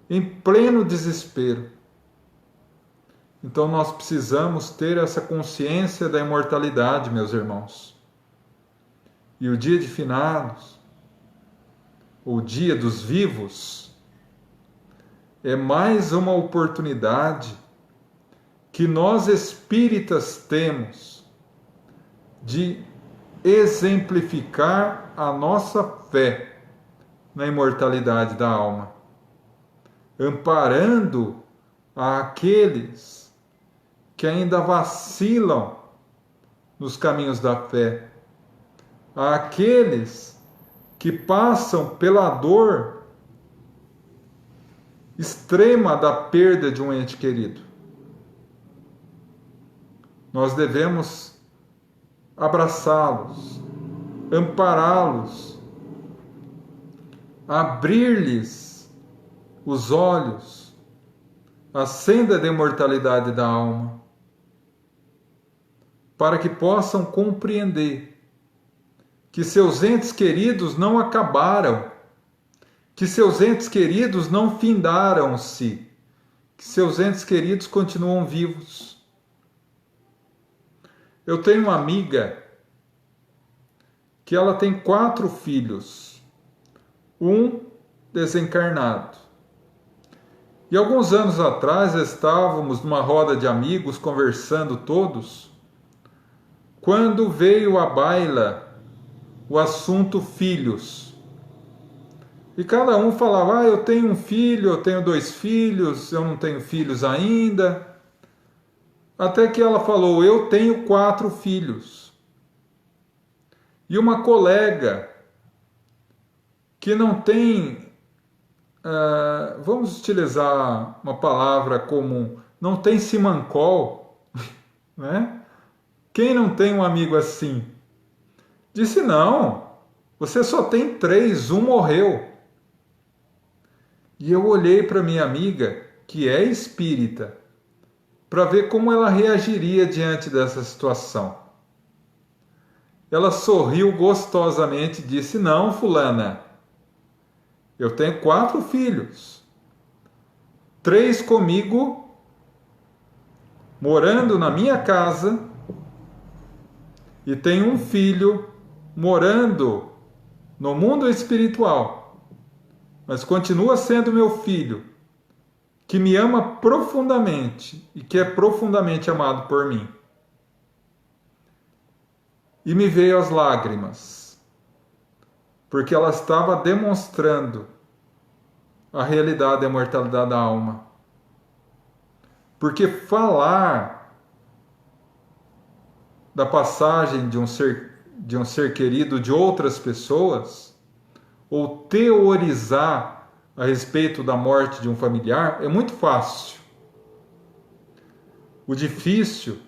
[SPEAKER 1] em pleno desespero. Então nós precisamos ter essa consciência da imortalidade, meus irmãos. E o dia de finados, o dia dos vivos, é mais uma oportunidade que nós espíritas temos de exemplificar a nossa fé na imortalidade da alma, amparando aqueles que ainda vacilam nos caminhos da fé, aqueles que passam pela dor extrema da perda de um ente querido. Nós devemos abraçá-los, ampará-los, abrir-lhes os olhos, a senda da imortalidade da alma, para que possam compreender que seus entes queridos não acabaram, que seus entes queridos não findaram-se, que seus entes queridos continuam vivos. Eu tenho uma amiga que ela tem 4 filhos, um desencarnado. E alguns anos atrás estávamos numa roda de amigos conversando todos, quando veio à baila o assunto filhos. E cada um falava, eu tenho um filho, eu tenho 2 filhos, eu não tenho filhos ainda. Até que ela falou, eu tenho 4 filhos. E uma colega que não tem, vamos utilizar uma palavra comum, não tem simancol, né? Quem não tem um amigo assim? Disse, não, você só tem 3, um morreu. E eu olhei para minha amiga, que é espírita, para ver como ela reagiria diante dessa situação. Ela sorriu gostosamente e disse, não, fulana, eu tenho 4 filhos, 3 comigo, morando na minha casa, e tenho um filho morando no mundo espiritual, mas continua sendo meu filho, que me ama profundamente e que é profundamente amado por mim. E me veio as lágrimas, porque ela estava demonstrando a realidade da imortalidade da alma. Porque falar da passagem de um ser querido de outras pessoas, ou teorizar a respeito da morte de um familiar, é muito fácil. O difícil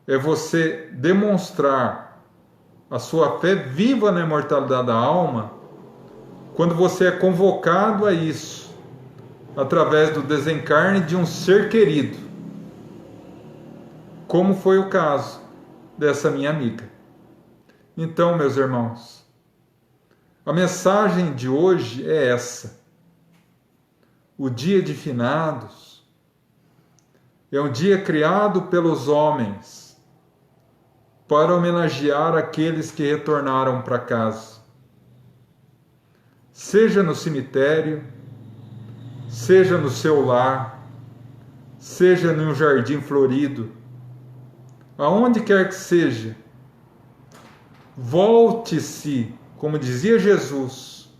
[SPEAKER 1] é você demonstrar a sua fé viva na imortalidade da alma quando você é convocado a isso através do desencarne de um ser querido, como foi o caso dessa minha amiga. Então, meus irmãos, a mensagem de hoje é essa. O dia de finados é um dia criado pelos homens para homenagear aqueles que retornaram para casa. Seja no cemitério, seja no seu lar, seja num jardim florido, aonde quer que seja, volte-se, como dizia Jesus,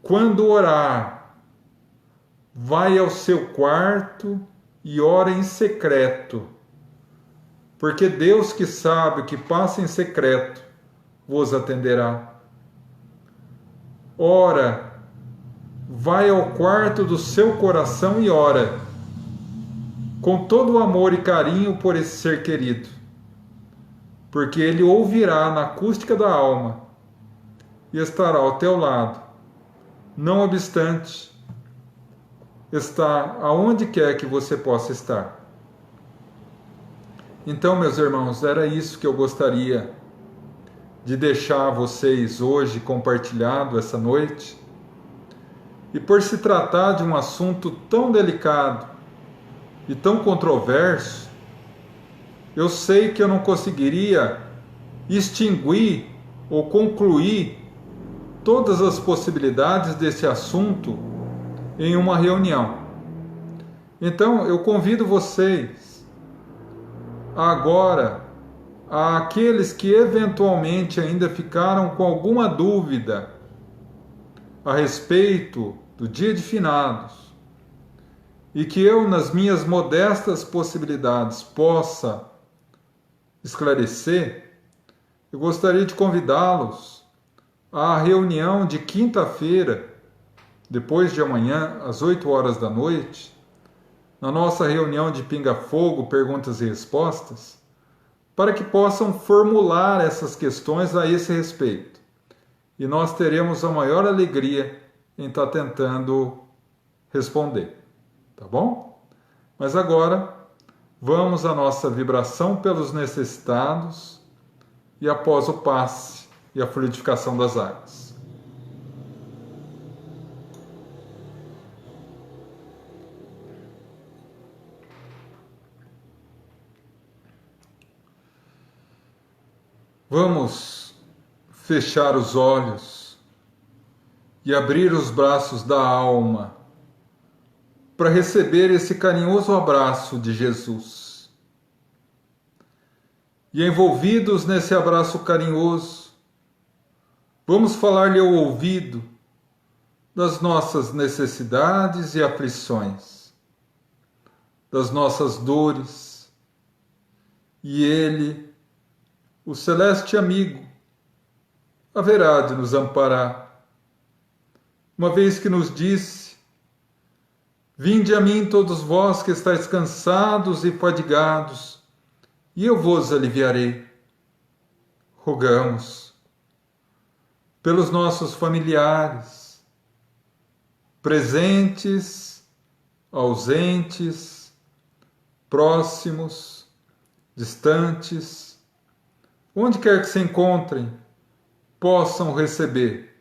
[SPEAKER 1] quando orar, vai ao seu quarto e ora em secreto, porque Deus que sabe o que passa em secreto vos atenderá. Ora, vai ao quarto do seu coração e ora, com todo o amor e carinho por esse ser querido, porque ele ouvirá na acústica da alma e estará ao teu lado, não obstante estar aonde quer que você possa estar. Então, meus irmãos, era isso que eu gostaria de deixar a vocês hoje compartilhado essa noite. E por se tratar de um assunto tão delicado e tão controverso, eu sei que eu não conseguiria extinguir ou concluir todas as possibilidades desse assunto em uma reunião. Então, eu convido vocês agora, àqueles que eventualmente ainda ficaram com alguma dúvida a respeito do dia de finados e que eu, nas minhas modestas possibilidades, possa esclarecer, eu gostaria de convidá-los à reunião de quinta-feira, depois de amanhã, às 8 horas da noite, na nossa reunião de pinga-fogo, perguntas e respostas, para que possam formular essas questões a esse respeito. E nós teremos a maior alegria em estar tentando responder, tá bom? Mas agora, vamos à nossa vibração pelos necessitados e após o passe e a fluidificação das águas. Vamos fechar os olhos e abrir os braços da alma para receber esse carinhoso abraço de Jesus. E envolvidos nesse abraço carinhoso, vamos falar-lhe ao ouvido das nossas necessidades e aflições, das nossas dores, e Ele, o celeste amigo, haverá de nos amparar, uma vez que nos disse: vinde a mim todos vós que estáis cansados e fadigados, e eu vos aliviarei. Rogamos pelos nossos familiares, presentes, ausentes, próximos, distantes, onde quer que se encontrem, possam receber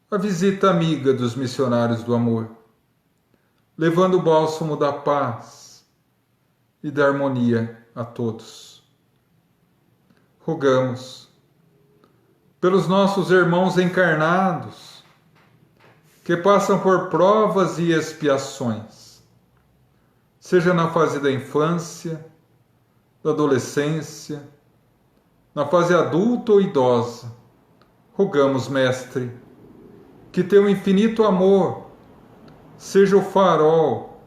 [SPEAKER 1] a visita amiga dos missionários do amor, levando o bálsamo da paz e da harmonia a todos. Rogamos pelos nossos irmãos encarnados que passam por provas e expiações, seja na fase da infância, da adolescência, na fase adulta ou idosa. Rogamos, Mestre, que teu infinito amor seja o farol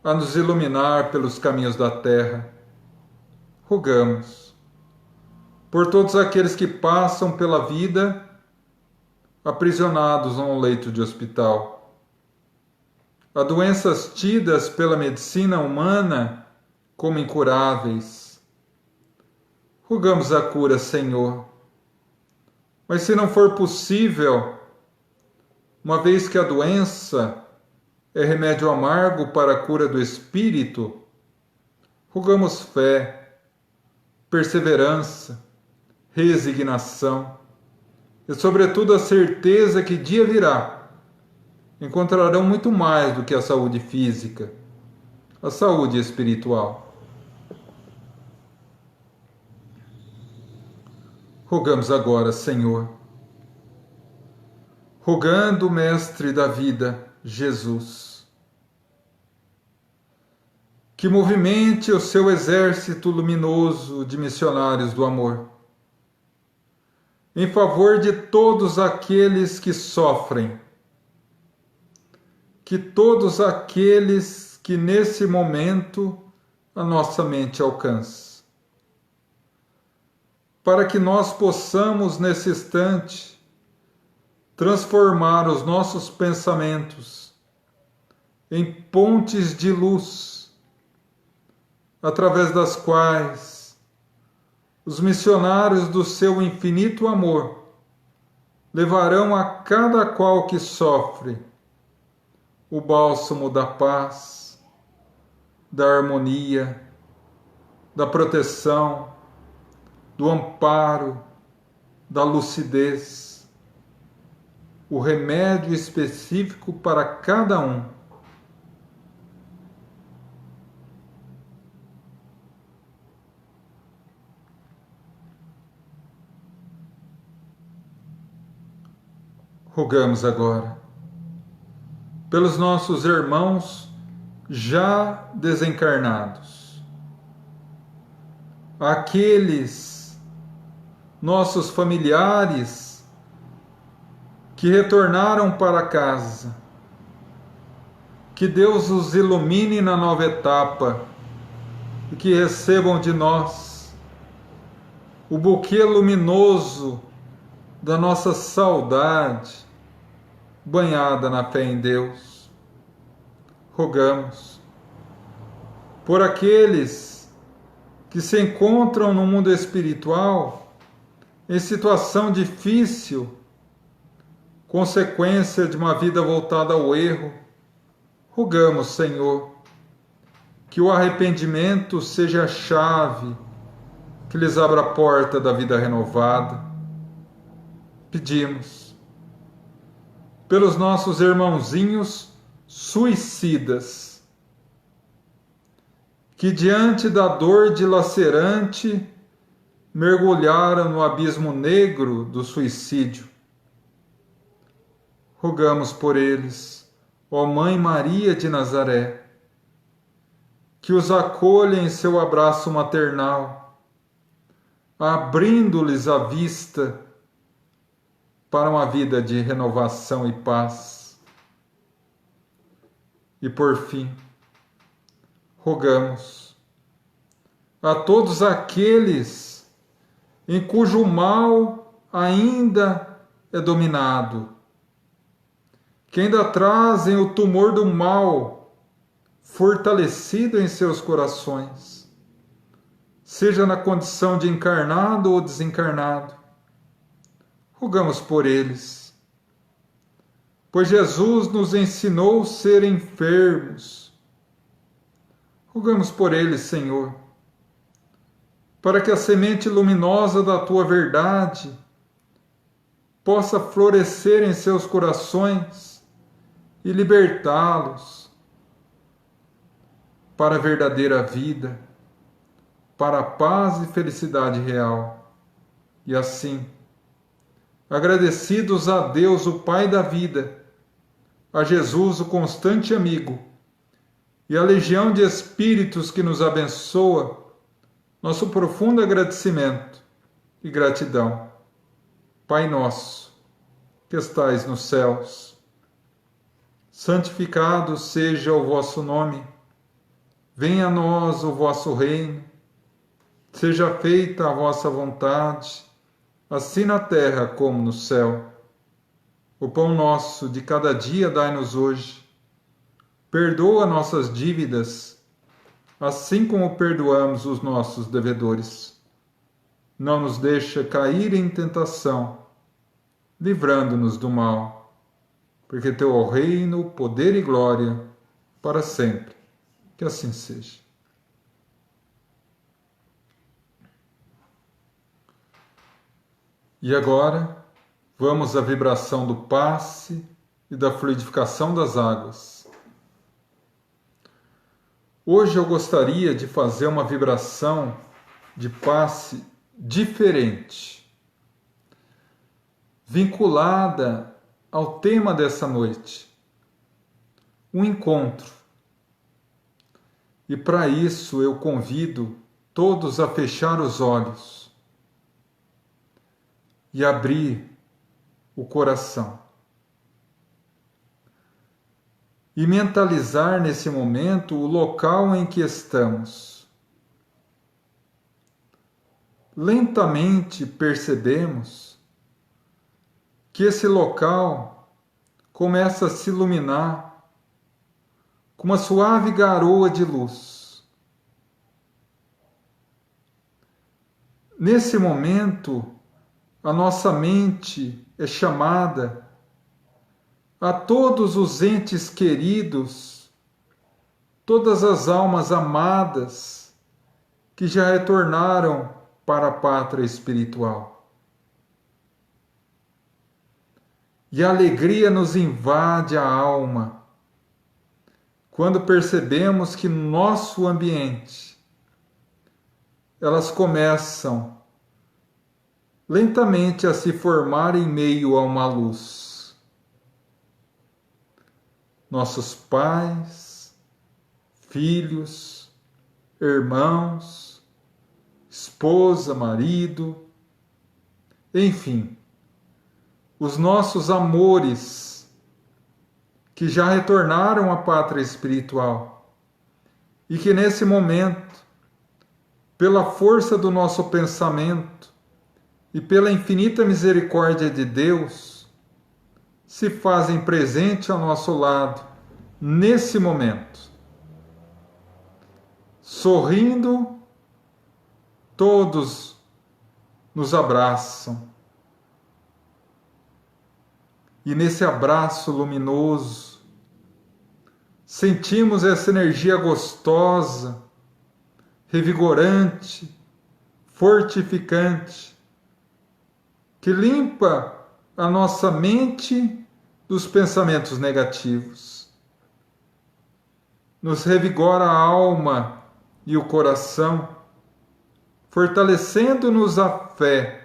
[SPEAKER 1] a nos iluminar pelos caminhos da terra. Rogamos por todos aqueles que passam pela vida aprisionados num leito de hospital, a doenças tidas pela medicina humana como incuráveis. Rogamos a cura, Senhor. Mas se não for possível, uma vez que a doença é remédio amargo para a cura do espírito, rogamos fé, perseverança, resignação e, sobretudo, a certeza que dia virá encontrarão muito mais do que a saúde física, a saúde espiritual. Rogamos agora, Senhor, rogando o Mestre da vida, Jesus, que movimente o seu exército luminoso de missionários do amor, em favor de todos aqueles que sofrem, que todos aqueles que nesse momento a nossa mente alcança, para que nós possamos, nesse instante, transformar os nossos pensamentos em pontes de luz, através das quais os missionários do seu infinito amor levarão a cada qual que sofre o bálsamo da paz, da harmonia, da proteção, do amparo, da lucidez, o remédio específico para cada um. Rogamos agora pelos nossos irmãos já desencarnados, aqueles nossos familiares que retornaram para casa. Que Deus os ilumine na nova etapa e que recebam de nós o buquê luminoso da nossa saudade, banhada na fé em Deus. Rogamos por aqueles que se encontram no mundo espiritual em situação difícil, consequência de uma vida voltada ao erro. Rogamos, Senhor, que o arrependimento seja a chave que lhes abra a porta da vida renovada. Pedimos pelos nossos irmãozinhos suicidas, que diante da dor dilacerante mergulharam no abismo negro do suicídio. Rogamos por eles, ó Mãe Maria de Nazaré, que os acolha em seu abraço maternal, abrindo-lhes a vista para uma vida de renovação e paz. E por fim, rogamos a todos aqueles em cujo mal ainda é dominado, que ainda trazem o tumor do mal fortalecido em seus corações, seja na condição de encarnado ou desencarnado. Rogamos por eles, pois Jesus nos ensinou a ser enfermos. Rogamos por eles, Senhor, para que a semente luminosa da Tua verdade possa florescer em seus corações e libertá-los para a verdadeira vida, para a paz e felicidade real. E assim, agradecidos a Deus, o Pai da vida, a Jesus, o constante amigo, e a legião de espíritos que nos abençoa, nosso profundo agradecimento e gratidão. Pai nosso, que estais nos céus, santificado seja o vosso nome. Venha a nós o vosso reino. Seja feita a vossa vontade, assim na terra como no céu. O pão nosso de cada dia dai-nos hoje. Perdoa nossas dívidas, assim como perdoamos os nossos devedores. Não nos deixa cair em tentação, livrando-nos do mal, porque teu é o reino, poder e glória, para sempre. Que assim seja. E agora, vamos à vibração do passe e da fluidificação das águas. Hoje eu gostaria de fazer uma vibração de passe diferente, vinculada ao tema dessa noite, um encontro. E para isso eu convido todos a fechar os olhos e abrir o coração. E mentalizar nesse momento o local em que estamos. Lentamente percebemos que esse local começa a se iluminar com uma suave garoa de luz. Nesse momento, a nossa mente é chamada a todos os entes queridos, todas as almas amadas que já retornaram para a pátria espiritual. E a alegria nos invade a alma quando percebemos que no nosso ambiente elas começam lentamente a se formar em meio a uma luz. Nossos pais, filhos, irmãos, esposa, marido, enfim, os nossos amores que já retornaram à pátria espiritual e que nesse momento, pela força do nosso pensamento e pela infinita misericórdia de Deus, se fazem presente ao nosso lado nesse momento. Sorrindo, todos nos abraçam. E nesse abraço luminoso, sentimos essa energia gostosa, revigorante, fortificante, que limpa a nossa mente dos pensamentos negativos, nos revigora a alma e o coração, fortalecendo-nos a fé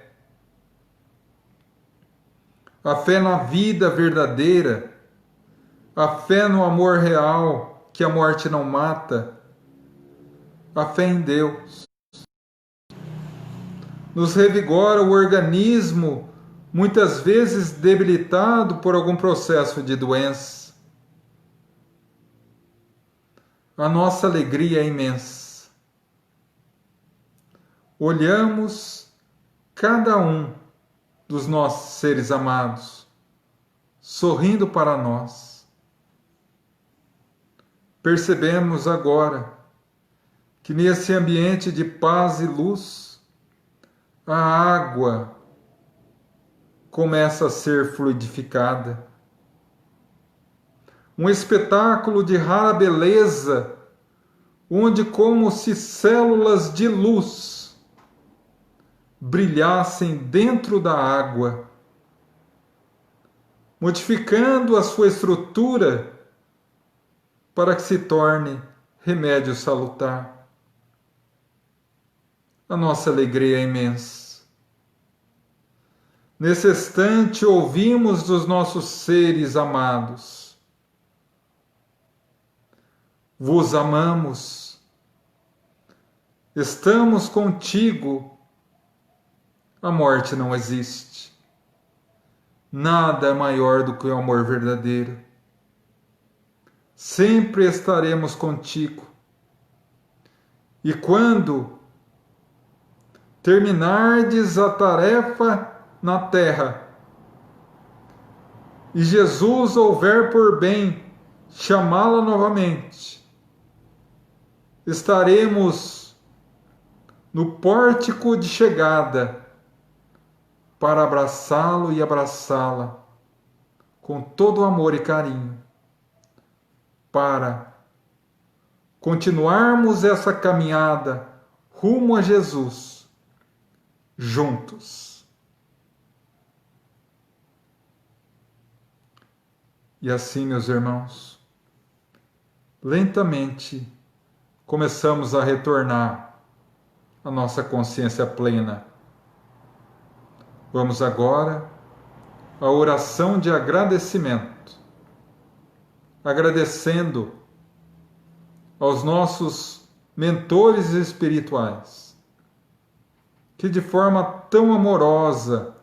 [SPEAKER 1] na vida verdadeira, a fé no amor real que a morte não mata, a fé em Deus. Nos revigora o organismo, muitas vezes debilitado por algum processo de doença. A nossa alegria é imensa. Olhamos cada um dos nossos seres amados, sorrindo para nós. Percebemos agora que nesse ambiente de paz e luz, a água começa a ser fluidificada. Um espetáculo de rara beleza, onde como se células de luz brilhassem dentro da água, modificando a sua estrutura para que se torne remédio salutar. A nossa alegria é imensa. Nesse instante ouvimos dos nossos seres amados: vos amamos, estamos contigo. A morte não existe. Nada é maior do que o amor verdadeiro. Sempre estaremos contigo. E quando terminardes a tarefa na terra, e Jesus houver por bem chamá-la novamente, estaremos no pórtico de chegada para abraçá-lo e abraçá-la com todo amor e carinho, para continuarmos essa caminhada rumo a Jesus, juntos. E assim, meus irmãos, lentamente começamos a retornar à nossa consciência plena. Vamos agora à oração de agradecimento, agradecendo aos nossos mentores espirituais, que de forma tão amorosa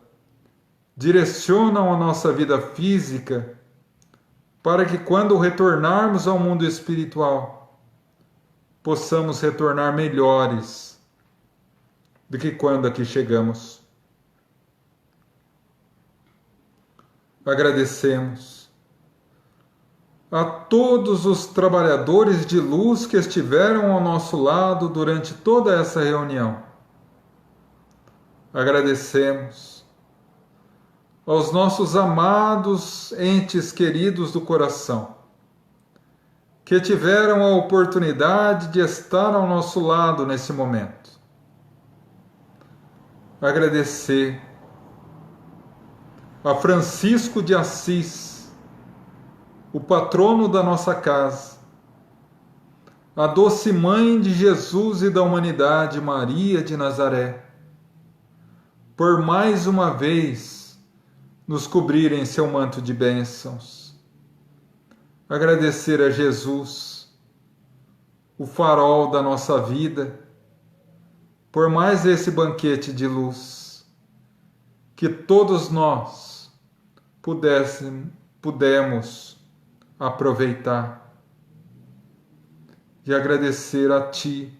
[SPEAKER 1] direcionam a nossa vida física, para que quando retornarmos ao mundo espiritual, possamos retornar melhores do que quando aqui chegamos. Agradecemos a todos os trabalhadores de luz que estiveram ao nosso lado durante toda essa reunião. Agradecemos aos nossos amados entes queridos do coração, que tiveram a oportunidade de estar ao nosso lado nesse momento. Agradecer a Francisco de Assis, o patrono da nossa casa, a doce mãe de Jesus e da humanidade, Maria de Nazaré, por mais uma vez nos cobrirem seu manto de bênçãos. Agradecer a Jesus, o farol da nossa vida, por mais esse banquete de luz, que todos nós pudemos aproveitar e agradecer a Ti,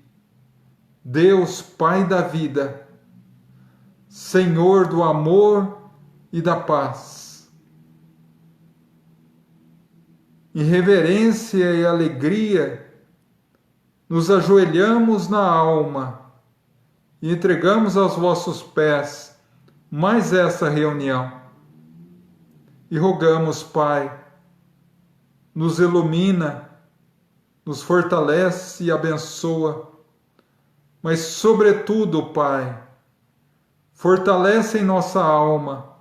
[SPEAKER 1] Deus Pai da vida, Senhor do amor e da paz. Em reverência e alegria, nos ajoelhamos na alma e entregamos aos vossos pés mais essa reunião. E rogamos, Pai, nos ilumina, nos fortalece e abençoa, mas, sobretudo, Pai, fortalece em nossa alma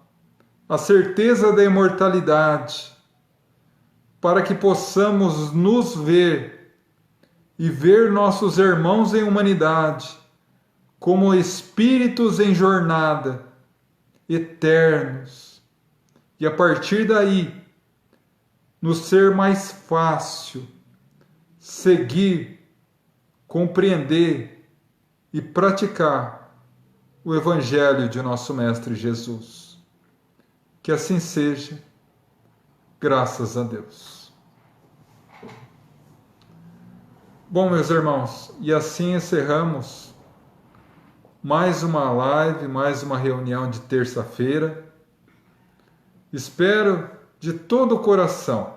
[SPEAKER 1] a certeza da imortalidade, para que possamos nos ver e ver nossos irmãos em humanidade como espíritos em jornada, eternos, e a partir daí nos ser mais fácil seguir, compreender e praticar o Evangelho de nosso Mestre Jesus. Que assim seja, graças a Deus. Bom, meus irmãos, e assim encerramos mais uma live, mais uma reunião de terça-feira. Espero de todo o coração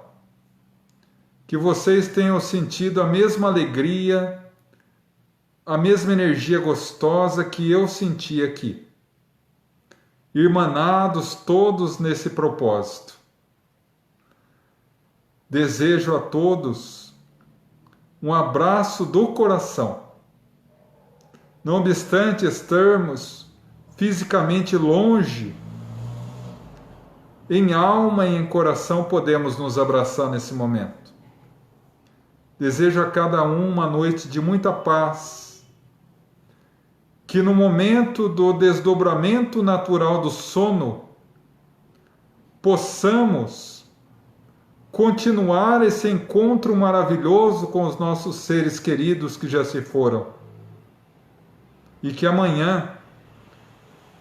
[SPEAKER 1] que vocês tenham sentido a mesma alegria, a mesma energia gostosa que eu senti aqui, irmanados todos nesse propósito. Desejo a todos um abraço do coração. Não obstante estarmos fisicamente longe, em alma e em coração podemos nos abraçar nesse momento. Desejo a cada um uma noite de muita paz, que no momento do desdobramento natural do sono, possamos continuar esse encontro maravilhoso com os nossos seres queridos que já se foram. E que amanhã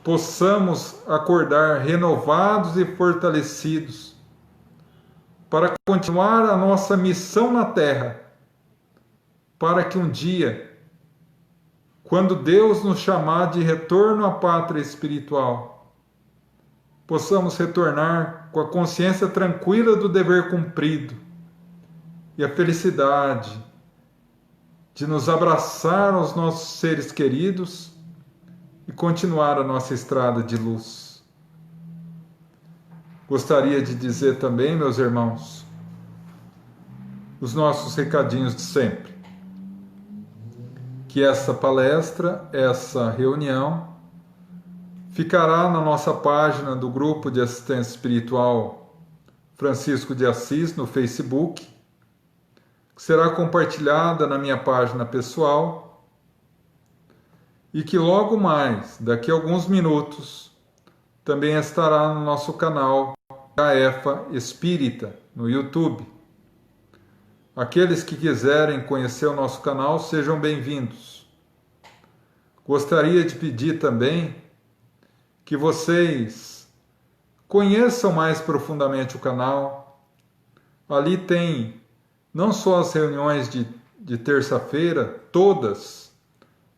[SPEAKER 1] possamos acordar renovados e fortalecidos para continuar a nossa missão na Terra, para que um dia, quando Deus nos chamar de retorno à pátria espiritual, possamos retornar com a consciência tranquila do dever cumprido e a felicidade de nos abraçar aos nossos seres queridos e continuar a nossa estrada de luz. Gostaria de dizer também, meus irmãos, os nossos recadinhos de sempre. Que essa palestra, essa reunião, ficará na nossa página do Grupo de Assistência Espiritual Francisco de Assis no Facebook, que será compartilhada na minha página pessoal e que logo mais, daqui a alguns minutos, também estará no nosso canal Caefa Espírita, no YouTube. Aqueles que quiserem conhecer o nosso canal, sejam bem-vindos. Gostaria de pedir também que vocês conheçam mais profundamente o canal. Ali tem não só as reuniões de terça-feira, todas,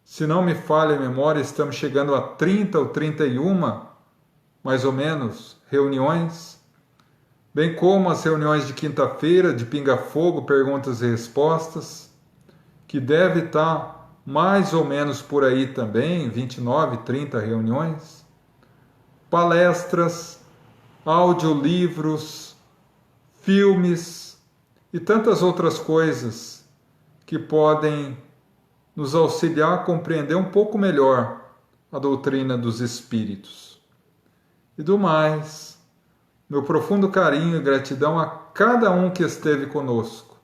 [SPEAKER 1] se não me falha a memória, estamos chegando a 30 ou 31, mais ou menos, reuniões, bem como as reuniões de quinta-feira, de pinga-fogo, perguntas e respostas, que deve estar mais ou menos por aí também, 29, 30 reuniões, palestras, audiolivros, filmes, e tantas outras coisas que podem nos auxiliar a compreender um pouco melhor a doutrina dos Espíritos. E do mais, meu profundo carinho e gratidão a cada um que esteve conosco,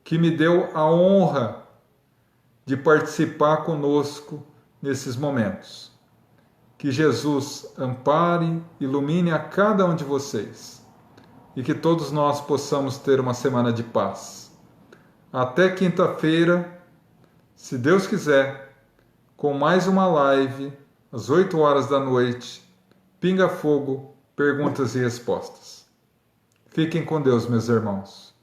[SPEAKER 1] que me deu a honra de participar conosco nesses momentos. Que Jesus ampare, ilumine a cada um de vocês. E que todos nós possamos ter uma semana de paz. Até quinta-feira, se Deus quiser, com mais uma live, às 8 horas da noite, Pinga Fogo, perguntas e respostas. Fiquem com Deus, meus irmãos.